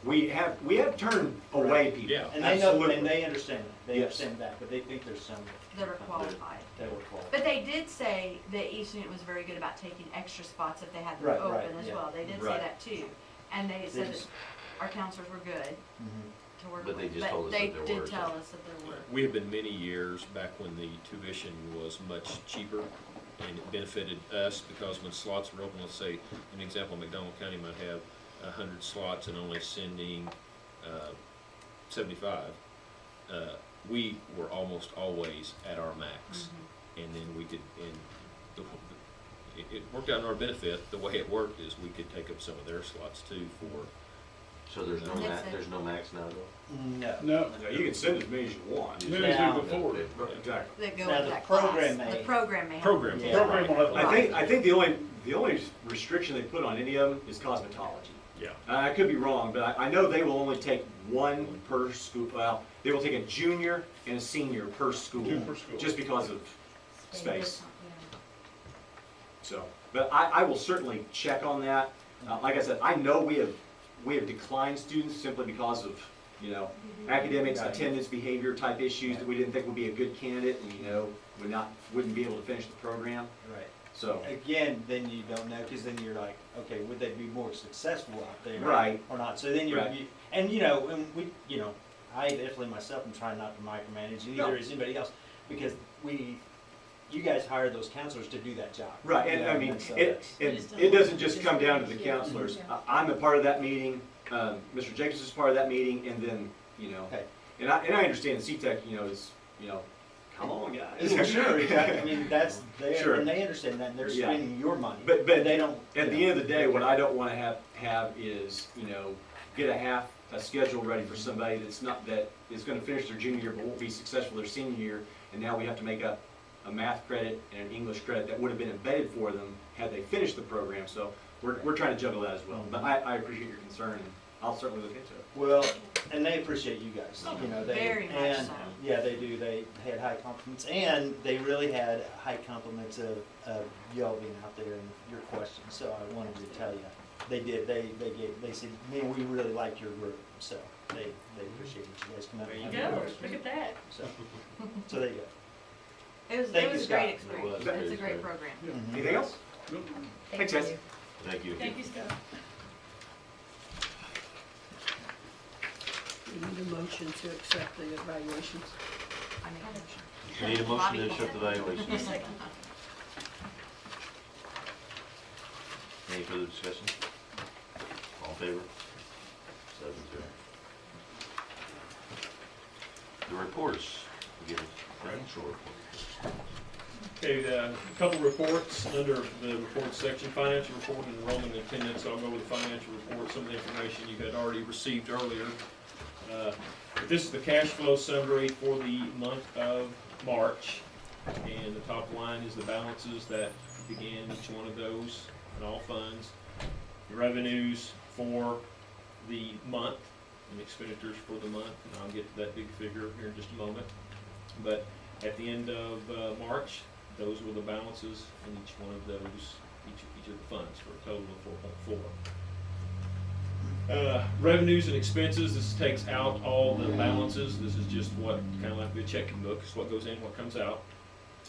We have turned away people. Yeah. And they know, Absolutely. and they understand that. They Yes. understand that, but they think there's some That are qualified. that were qualified. But they did say that each student was very good about taking extra spots if they had them Right, right, open as yeah. well. They did say Right. that too. And they said that just- our counselors were good Mhm. to work But with. they just told us that there They were did tell some. us that there were. We have been many years back when the tuition was much cheaper, and it benefited us, because when slots were open, let's say, an example, McDonald County might have 100 slots and only sending 75. We were almost always at our max, and then we could, and it worked out in our benefit. The way it worked is we could take up some of their slots too for. So there's no That's it. there's no max now, though? No. No, Now, you can send as many as you want. many as Now- we before. Exactly. That go Now, with the that class. program may- The program may have. Program. Yeah. Program will have. I think the only restriction they put on any of them is cosmetology. Yeah. I could be wrong, but I know they will only take 1 per school. Well, they will take a junior and a senior per school. 2 per school. Just because of Maybe space. yeah. So, but I will certainly check on that. Like I said, I know we have declined students simply because of you know, academics, attendance, behavior type issues that we didn't think would be a good candidate, and, you know, wouldn't be able to finish the program. Right. So, Again, then you don't know, because then you're like, okay, would they be more successful out there? Right. Or not? So then you're, Right. and you know, and we, you know, I definitely myself am trying not to micromanage, and neither is anybody else, because you guys hired those counselors to do that job. right, You and know, I mean, so it doesn't just come down to the counselors. I'm a part of that meeting, Mr. Jacobs is part of that meeting, and then, you know, Okay. and I understand CTEC, you know, is, you know, come on, guys. Well, sure, exactly. I mean, that's there, Sure. and they understand that, and they're Yeah. spending your money. But they don't. At the end of the day, what I don't wanna have is, you know, get a schedule ready for somebody that is gonna finish their junior year but won't be successful their senior year, and now we have to make up a math credit and an English credit that would have been embedded for them had they finished the program, so we're trying to juggle that as well. But I appreciate your concern, and I'll certainly look into it. Well, and they appreciate you guys, you know, they, Very much and, so. yeah, they do, they had high compliments, and they really had high compliments of y'all being out there and your questions, so I wanted to tell you, they did, they said, man, we really like your group, so they appreciated you guys coming out. There you and having go, questions. look at that. So there you go. It was Thank a you, great Scott. experience. It was. It's a great program. Mhm. Anything else? Thanks, guys. Thank you. Thank you, Scott. We need a motion to accept the evaluations. I make a motion. We need a motion to accept the evaluation. Any further discussion? All in favor? 7-0. The reports, we get a financial report. Okay, a couple reports under the report section, financial report and enrollment and attendance. I'll go with the financial report, some of the information you had already received earlier. But this is the cash flow summary for the month of March, and the top line is the balances that began each one of those in all funds. The revenues for the month and expenditures for the month, and I'll get to that big figure here in just a moment. But at the end of March, those were the balances in each one of those, each of the funds, for a total of 4.4. Revenues and expenses, this takes out all the balances. This is just what, kind of like the checking book, it's what goes in, what comes out.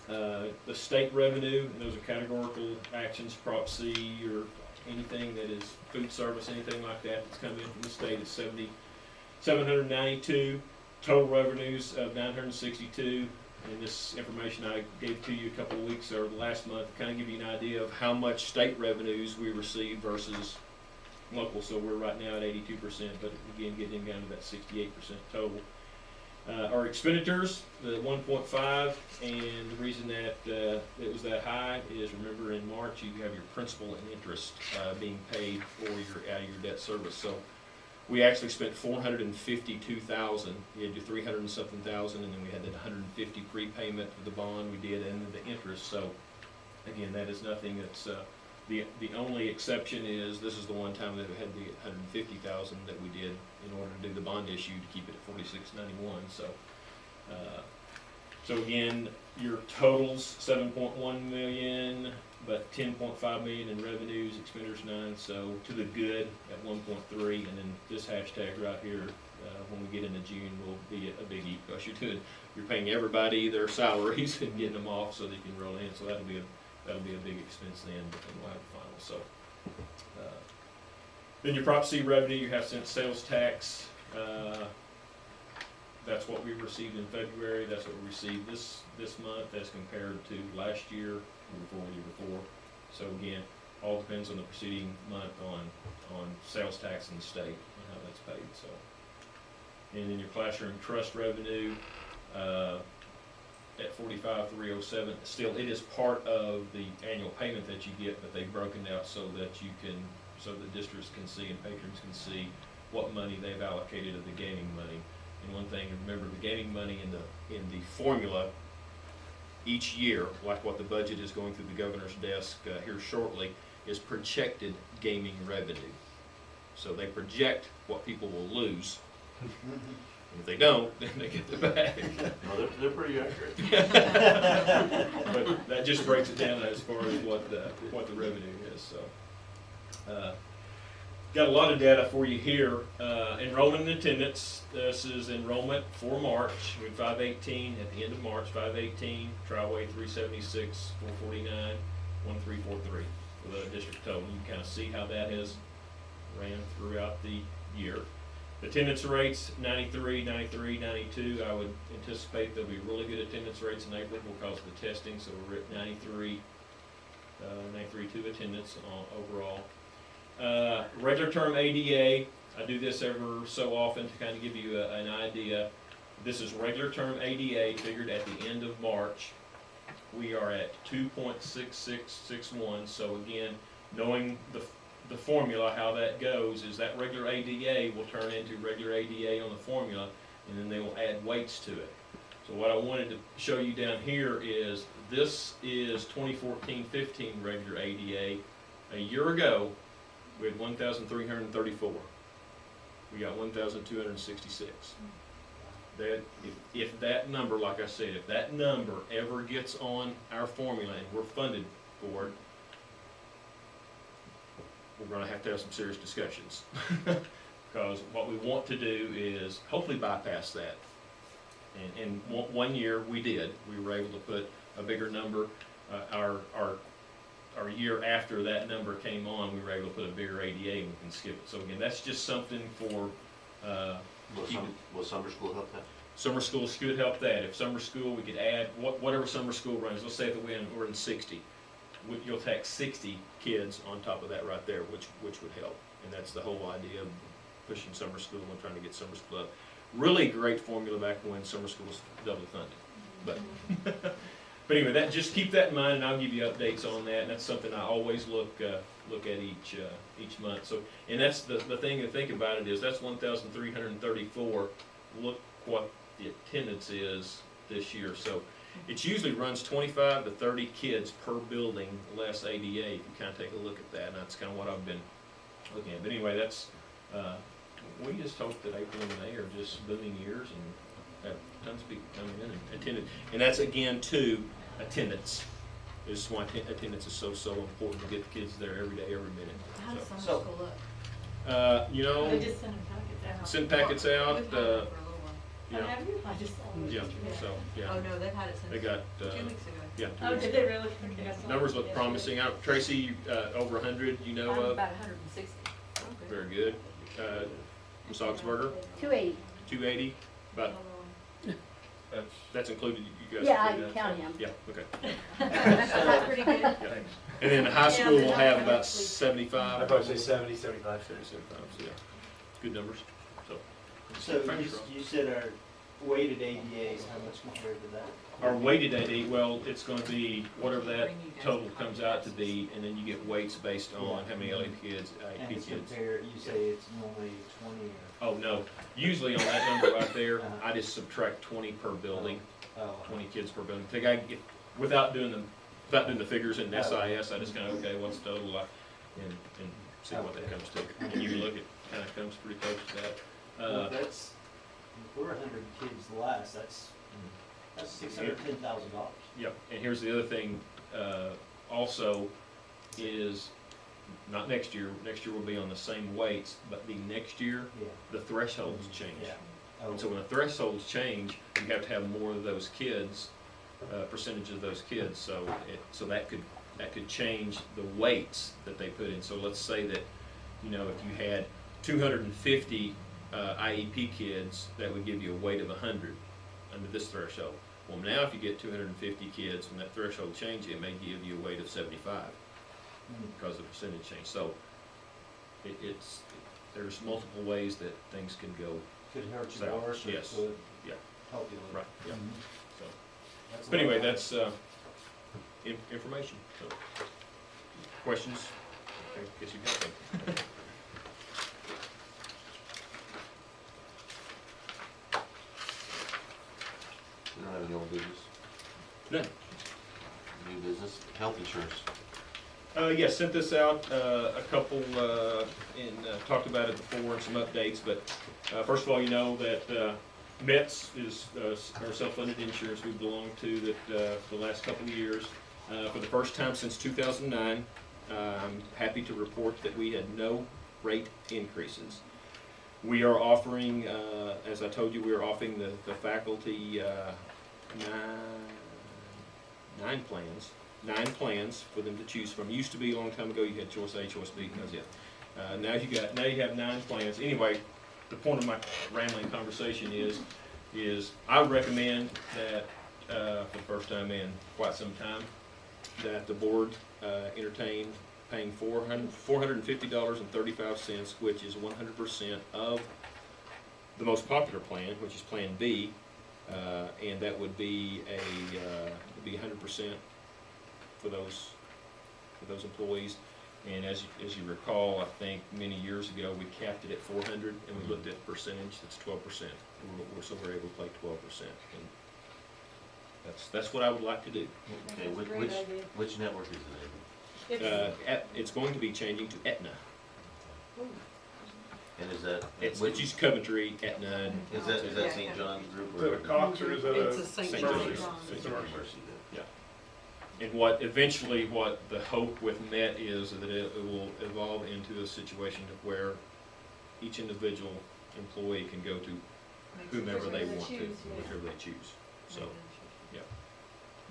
The state revenue, and those are categorical actions, Prop C, or anything that is food service, anything like that that's coming in from the state is 792. Total revenues of 962. And this information I gave to you a couple of weeks or last month to kind of give you an idea of how much state revenues we receive versus local. So we're right now at 82%, but again, getting down to that 68% total. Our expenditures, the 1.5, and the reason that it was that high is, remember, in March you have your principal and interest being paid for out of your debt service. So we actually spent $452,000. We had your 300 and something thousand, and then we had that 150 prepayment for the bond we did, and then the interest. So again, that is nothing that's the only exception is this is the one time that we had the 150,000 that we did in order to do the bond issue to keep it at 4691. So again, your totals 7.1 million, but 10.5 million in revenues, expenditures 9. So to the good at 1.3, and then this hashtag right here. When we get into June, will be a biggie because you're paying everybody their salaries and getting them off so they can roll in. So that'll be a big expense then, and we'll have the final. So then your Prop C revenue, you have sales tax. That's what we received in February. That's what we received this month as compared to last year, before the year before. So again, all depends on the preceding month on sales tax in the state and how that's paid. So, and then your classroom trust revenue at 45,307. Still, it is part of the annual payment that you get, but they've broken out so that so the districts can see and patrons can see what money they've allocated of the gaming money. And one thing, remember, the gaming money in the formula each year, like what the budget is going through the governor's desk here shortly, is projected gaming revenue. So they project what people will lose. And if they don't, then they get the bag. No, they're pretty accurate. But that just breaks it down as far as what the revenue is. So got a lot of data for you here. Enrollment and attendance. This is enrollment for March. We had 518 at the end of March. 518. Triway 376, 449, 1343 for the district total. You can kind of see how that has ran throughout the year. Attendance rates 93, 93, 92. I would anticipate there'll be really good attendance rates in April because of the testing. So we're at 93, 93.2 attendance overall. Regular term ADA, I do this every so often to kind of give you an idea. This is regular term ADA figured at the end of March. We are at 2.6661. So again, knowing the formula, how that goes is that regular ADA will turn into regular ADA on the formula, and then they will add weights to it. So what I wanted to show you down here is this is 2014-15 regular ADA. A year ago, we had 1,334. We got 1,266. That if that number, like I said, if that number ever gets on our formula and we're funded for it, we're going to have some serious discussions. Because what we want to do is hopefully bypass that. And one year we did. We were able to put a bigger number. Our year after that number came on, we were able to put a bigger ADA and we can skip it. So again, that's just something for Will summer school help that? Summer school should help that. If summer school, we could add whatever summer school runs. Let's say that we're in 60. You'll take 60 kids on top of that right there, which would help. And that's the whole idea of pushing summer school and trying to get summer school up. Really great formula back when summer school was double funded. But anyway, that just keep that in mind, and I'll give you updates on that. And that's something I always look at each month. So, and that's the thing to think about it is that's 1,334. Look what the attendance is this year. So it usually runs 25 to 30 kids per building, less ADA. If you kind of take a look at that, and that's kind of what I've been looking at. But anyway, that's we just hope that April and May are just booming years and have tons of people coming in and attending. And that's again too attendance. This is why attendance is so important to get the kids there every day, every minute. How does summer So- school look? You know, They just send them packets out. send packets out. We've had it for a little while. You Oh, know, have you? I just saw it. yeah. So yeah, Oh, no, they've had it they since got 2 weeks ago. yeah. 2 Oh, weeks did ago. they really? Okay, I saw Numbers it look yesterday. promising. Tracy, over 100. You know I'm of. about 160. Very good. Ms. Augsburger, 280. 280. About that's included. You guys. Yeah, I include that, count so- him. Yeah. Okay. That's pretty good. Yeah. And then the high school will have about 75. I'd probably say 70, 75. 75. So yeah, good numbers. So. So Fingers crossed. you said our weighted ADAs, how much compared to that? Our weighted AD, well, it's going to be whatever that total comes out to be, and then you get weights based on how many LA kids, And IEP it's kids. compared, you say it's normally 20 or? Oh, no. Usually on that number right there, I just subtract 20 per building, Oh. 20 kids per building. Without doing the figures in SIS, I just kind of, okay, what's the total, and see what that comes to. And you look, it kind of comes pretty close to that. Well, that's, if we're 100 kids less, that's $610,000. Yep, and here's the other thing, also, is not next year will be on the same weights, but the next year, Yeah. the thresholds change. Yeah. Oh. And so when the thresholds change, you have to have more of those kids, percentage of those kids, so that could change the weights that they put in. So let's say that, you know, if you had 250 IEP kids, that would give you a weight of 100 under this threshold. Well, now if you get 250 kids, when that threshold changes, it may give you a weight of 75 because of the percentage change. So there's multiple ways that things can go. Could hurt you south. worse or Yes. could Yeah. help you a little. Right. Yeah. So, That's a but anyway, lot. that's information. So, questions? I guess you got them. We don't have any old business, None. new business, health insurance. Yes, sent this out, a couple, and talked about it before and some updates, but first of all, you know that METS is our self-funded insurance we belong to that for the last couple of years. For the first time since 2009, I'm happy to report that we had no rate increases. We are offering, as I told you, we are offering the faculty nine plans for them to choose from. Used to be a long time ago, you had choice A, choice B, and that's it. Now you have 9 plans. Anyway, the point of my rambling conversation is I recommend that for the first time in quite some time that the board entertain paying $450.35, which is 100% of the most popular plan, which is Plan B, and that would be 100% for those employees. And as you recall, I think many years ago we capped it at 400, and we looked at the percentage. That's 12%. So we're able to pay 12%, and that's what I would like to do. Okay, That's a great idea. which network is it It's going to be changing to Aetna. in? And is that, It's just Coventry, Aetna, and is that St. John's Group? Is that a Cox or is that It's a? a St. St. John's. John's. St. John's Mercy. And what the hope with MET is that it will evolve into a situation of where each individual employee can go to whomever they want to, whichever they choose. So, yeah.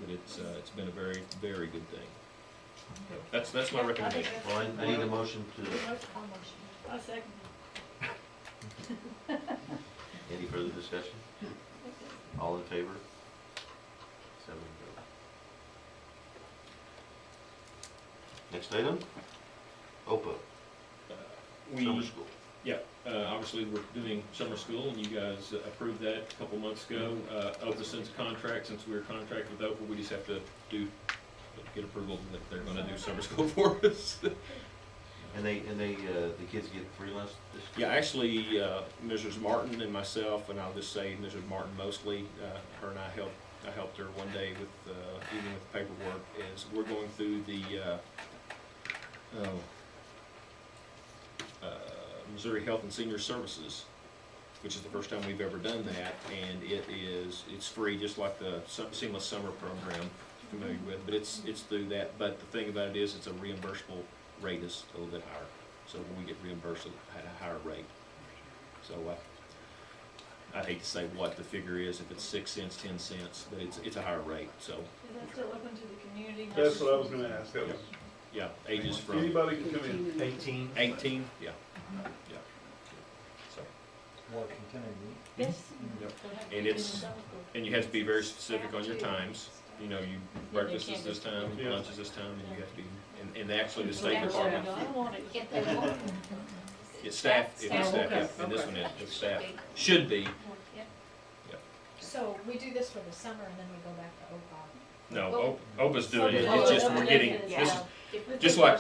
But it's been a very, very good thing. That's my recommendation. Well, I need a motion to, I second. any further discussion? All in favor? 7-0. Next item, OPA, summer school. Obviously, we're doing summer school, and you guys approved that a couple months ago. OPA sends a contract. Since we're contracted with OPA, we just have to get approval that they're gonna do summer school for us. And the kids get free lunch this year? Yeah, actually, Mrs. Martin and myself, and I'll just say Mrs. Martin mostly, her and I helped her one day with, even with paperwork, is we're going through the, Missouri Health and Senior Services, which is the first time we've ever done that, and it's free, just like the Seamless Summer program you're familiar with, but it's through that. But the thing about it is, it's a reimbursable rate is a little bit higher, so when we get reimbursed at a higher rate. So I'd hate to say what the figure is, if it's 6 cents, 10 cents, but it's a higher rate. So Is that still open to the community? That's what I was gonna ask. That was, yeah, ages from anybody can come in. 18. 18, yeah. So, Continuing. Yes. Yep. And you have to be very specific on your times. You know, breakfast is this time, Yeah. lunch is this time, and you have to be, and actually the State Department, If they want. it's staff, if it's staff, yeah, and this one it's staff, should be. So we do this for the summer and then we go back to OPA. No, OPA's doing it, it's just, we're getting, this is, just like,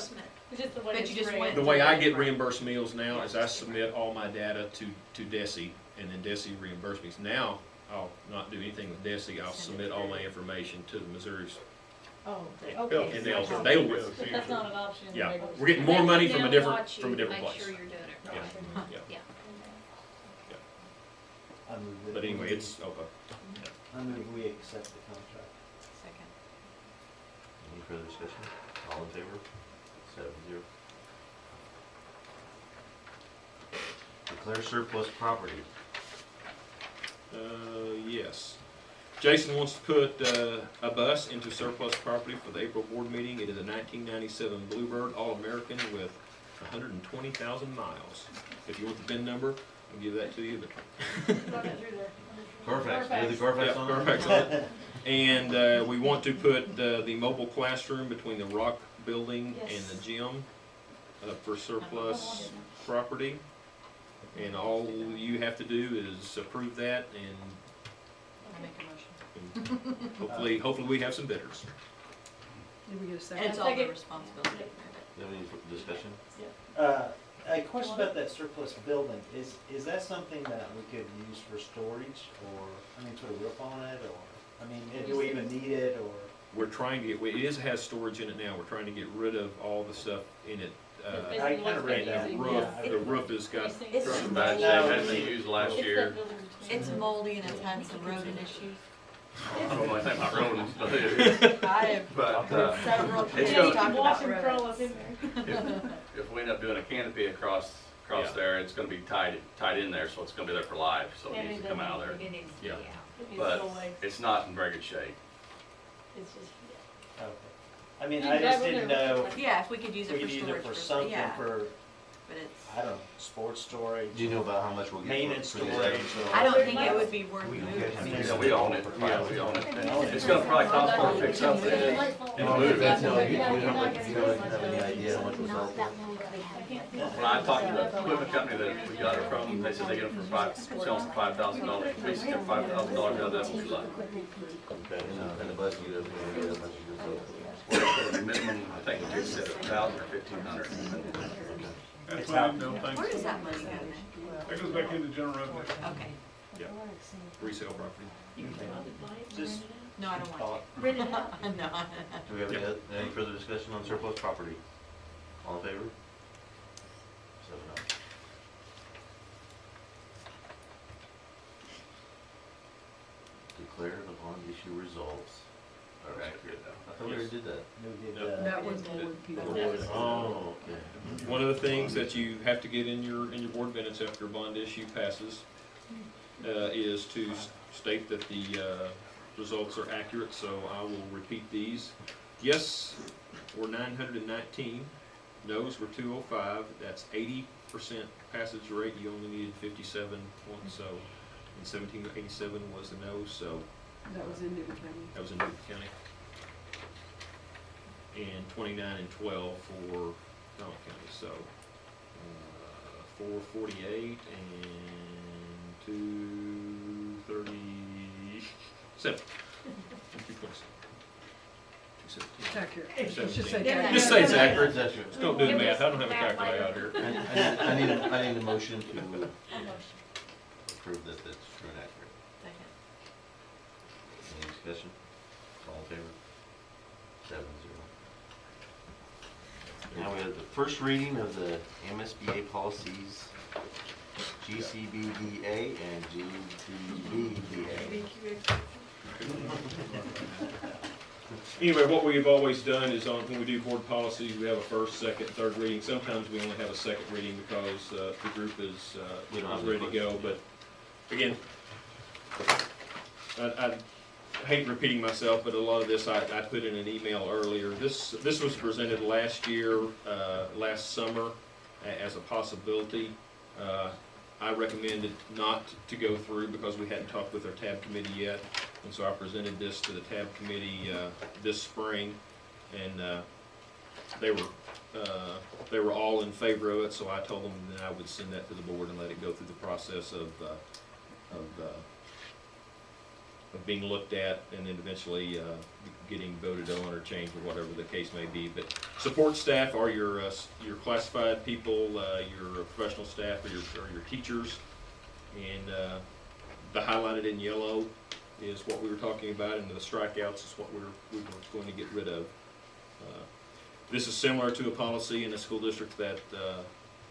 But you just went. the way I get reimbursed meals now is I submit all my data to DESI, and then DESI reimburses me. Now, I'll not do anything with DESI, I'll submit all my information to the Missouri's. Oh, And okay. they'll, That's not an option. in the yeah, regular we're getting school. more money from a They'll different, watch you from a to different make place. sure you're doing it Yeah, right. yeah. Yeah. I move that But anyway, we- it's OPA. I move we accept the contract. Second. Any further discussion? All in favor? 7-0. Declare surplus property. Yes. Jason wants to put a bus into surplus property for the April board meeting. It is a 1997 Bluebird All-American with 120,000 miles. If you want the VIN number, I'll give that to you. But Run it through there. Carfax, do the Carfax yeah, on it? Carfax on it. And we want to put the mobile classroom between the rock building and Yes. the gym for surplus property. And all you have to do is approve that, and I make a motion. hopefully we have some bidders. Did we get a second? It's all the responsibility. Do you have any discussion? A question about that surplus building, is that something that we could use for storage, or, I mean, put a roof on it, or, I mean, do we even need it, or? We're trying to get, it has storage in it now, we're trying to get rid of all the stuff in it. I kind of read that. The Yeah. roof has got, It's Bad shape, hadn't been used last It's year. that building between It's them. moldy and it's had some rodent issues. I don't know anything about rodents, but it, I have but, several it's kids gonna- talk Watch about them crawl rodents. up in there. if we end up doing a canopy across Yeah. there, it's gonna be tied in there, so it's gonna be there for life, so it And needs it to come out of there. It needs to be Yeah. out. It needs But to go away. it's not in very good shape. It's just, Okay. I mean, You I just drive over didn't there with know it. Yeah, if we could use if it we for could use storage. it for something yeah, for, but it's. I don't know, sports storage. Do you know about how much we'll get Maintenance for these storage. items? I don't think it would be worth We can moving. get- I mean, Yeah, we own it, yeah, we own it. own it. It's gonna probably cost more to fix up than it is. No, you don't have any idea how much we'll sell for. When I talked to the equipment company that we got it from, they said they get them for sell them for $5,000. Basically, get $5,000 out of that, we'll be lucky. Okay, and the budget, you have any idea how much you can sell? Well, the minimum, I think, they said 1,000 or 1,500. That's what I didn't know, thanks. Where does that money go? That goes back into general revenue. Okay. Yeah. Resale property. Just No, I don't want thought. rent it out. to. No. Do we have any further discussion on surplus property? All in favor? 7-0. Declare the bond issue results are accurate. I thought we already did that. We did, Yep. That was board people. Oh, okay. One of the things that you have to get in your board minutes after a bond issue passes is to state that the results are accurate, so I will repeat these. Yes, were 919, no's were 205, that's 80% passage rate, you only needed 57 points, so, and 1787 was the no, so That was in Newton County. that was in Newton County. And 29 and 12 for Donald County, so 448 and 237. 217. It's accurate. 217. Let's just say Yeah. accurate. Just say it's accurate. That's accurate. Just don't do the math, I don't have a calculator out here. I need a motion to approve that that's true and accurate. Any discussion? All in favor? 7-0. Now we have the first reading of the MSBA policies, GCBDA and GBBA. Anyway, what we've always done is when we do board policies, we have a first, second, third reading. Sometimes we only have a second reading because the group is ready to go. But again, I hate repeating myself, but a lot of this I put in an email earlier. This was presented last year, last summer, as a possibility. I recommended not to go through because we hadn't talked with our TAB committee yet, and so I presented this to the TAB committee this spring, and they were all in favor of it. So I told them that I would send that to the board and let it go through the process of being looked at and then eventually getting voted on or changed or whatever the case may be. But support staff are your classified people, your professional staff, or your teachers, and the highlighted in yellow is what we were talking about, and the strikeouts is what we were going to get rid of. This is similar to a policy in a school district that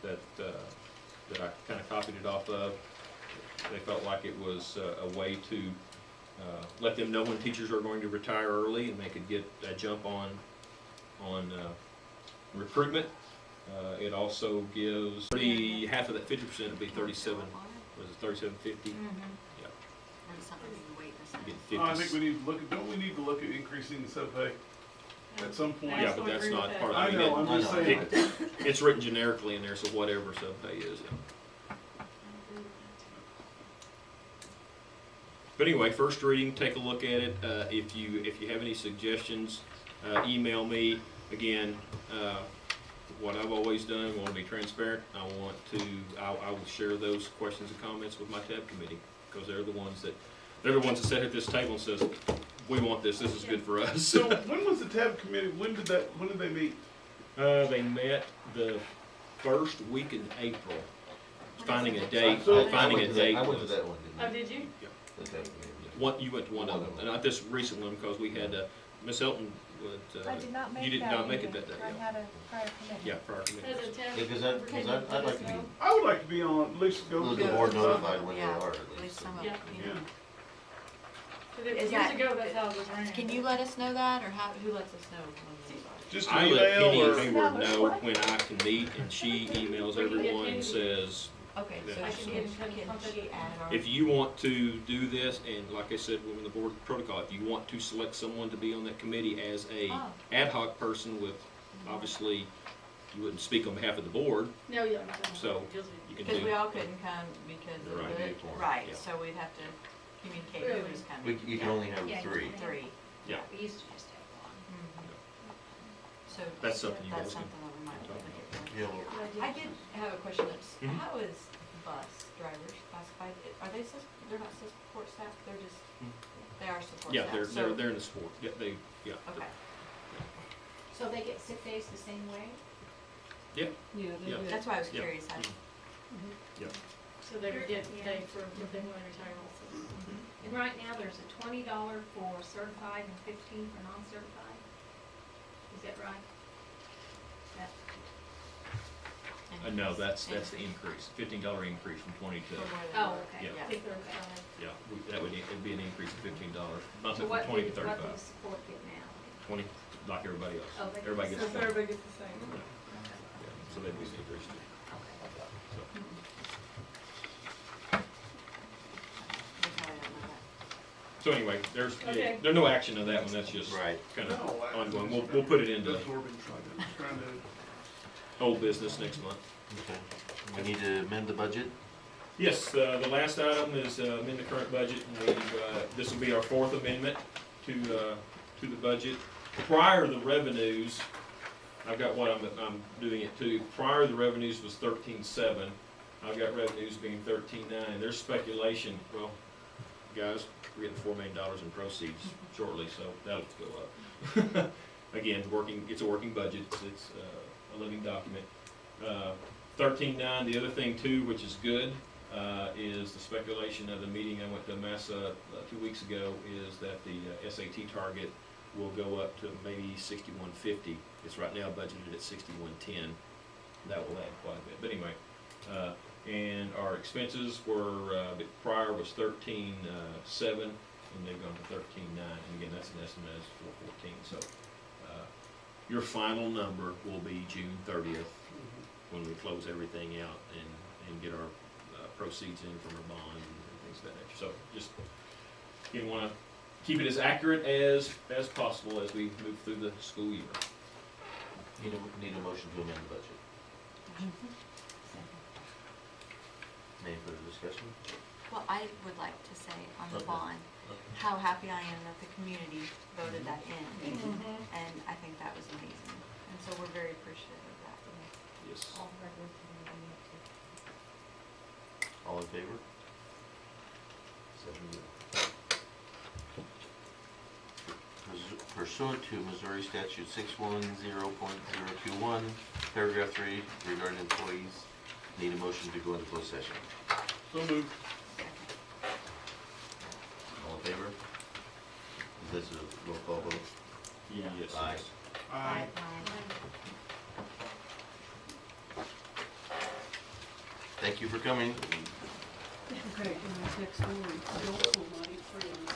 I kind of copied it off of. They felt like it was a way to let them know when teachers are going to retire early, and they could get a jump on recruitment. It also gives half of that 50% would be 37. Was it 3750? Yeah. You get I 50. think we need to look at, don't we need to look at increasing the sub-pay at some point? Yeah, but that's not part of I it. know, I'm just saying. It's written generically in there, so whatever sub-pay is. Yeah. But anyway, first reading, take a look at it. If you have any suggestions, email me. Again, what I've always done, I want to be transparent. I will share those questions and comments with my TAB committee, because they're the ones that sit at this table and says, we want this. This is good for us. So when was the TAB committee, when did they meet? They met the first week in April. Finding a date. I went Finding a to date. that one, didn't I? Oh, did you? The TAB committee. You went to one of them, not this recent one, because we had Miss Elton. I did not make you did that not make it meeting. that day. I Yeah. had a prior commitment. Yeah, prior commitment. As a town. Because I'd like to be, I would like to be on, at least go. the board notified when they Yeah, are, at least some of Yeah. it, you know. Yeah. Is Years that- ago, that's how it was ran. Can you let us know that, or who lets us know when those are? Just I an let Penny email or? Hayward know when I can meet, and she emails everyone and says, Okay, so I can can get in touch with she add our? if you want to do this, and like I said, within the board protocol, if you want to select someone to be on that committee as a Oh. ad hoc person with, obviously, you wouldn't speak on behalf of the board, No, yeah. so you can Because we do. all couldn't come because of Right. it, Yeah. right, Yeah. so we'd have to communicate who was We, coming. you can Yeah. only have Yeah, three. you can Three. Yeah. We used to just have one. Mhm. So. That's something you That's guys can something that we might look at. Yeah, well, I did have a question, that's, Mhm. how is bus drivers classified? Are they, they're not support staff, they're just, they are support Yeah, staff? they're in the sport, yeah, yeah. Okay. So they get sick days the same way? Yeah, Yeah. they did. That's why I was Yeah. curious. Yeah. So they would get paid for if they want to retire also. And right now, there's a $20 for certified and 15 for non-certified. Is that right? That, No, that's the increase, $15 increase from 20 to, oh, okay. Yeah. If they're retired. yeah, it'd be an increase of $15, bump So it from what 20 to do, what do 35. the support get now? 20, like everybody else. Oh, they get Everybody the gets So 20. everybody gets the same. Yeah. Yeah, so they'd be an increase too. So, So anyway, there's no action on that one, that's just Right. kind of No, ongoing. We'll put it into Absorbing, trying to. old business next month. Okay. We need to amend the budget? Yes, the last item is amend the current budget, and this will be our fourth amendment to the budget. Prior to the revenues, I've got what I'm doing it to. Prior the revenues was 13.7. I've got revenues being 13.9. There's speculation. Well, guys, we're getting $4 million in proceeds shortly, so that'll go up. Again, it's a working budget. It's a living document. 13.9. The other thing too, which is good, is the speculation of the meeting I went to Massa 2 weeks ago, is that the SAT target will go up to maybe 6150. It's right now budgeted at 6110. That will add quite a bit. But anyway, and our expenses were prior was 13.7, and they've gone to 13.9. And again, that's an estimate as 414. So your final number will be June 30th when we close everything out and get our proceeds in from our bond and things of that nature. So just you want to keep it as accurate as possible as we move through the school year. Need a motion to amend the budget. Any further discussion? Well, I would like to say on the Okay. bond, how happy I am that the community voted that in. And I think that was amazing. And so we're very appreciative of that. Yes. All the regular community. All in favor? 7-0. Pursuant to Missouri Statute 610.021, paragraph 3, regarding employees, need a motion to go into closed session. So moved. All in favor? Is this a roll call vote? Yes. Aye. Aye. Thank you for coming. Okay, and this next one, adults will not eat free on the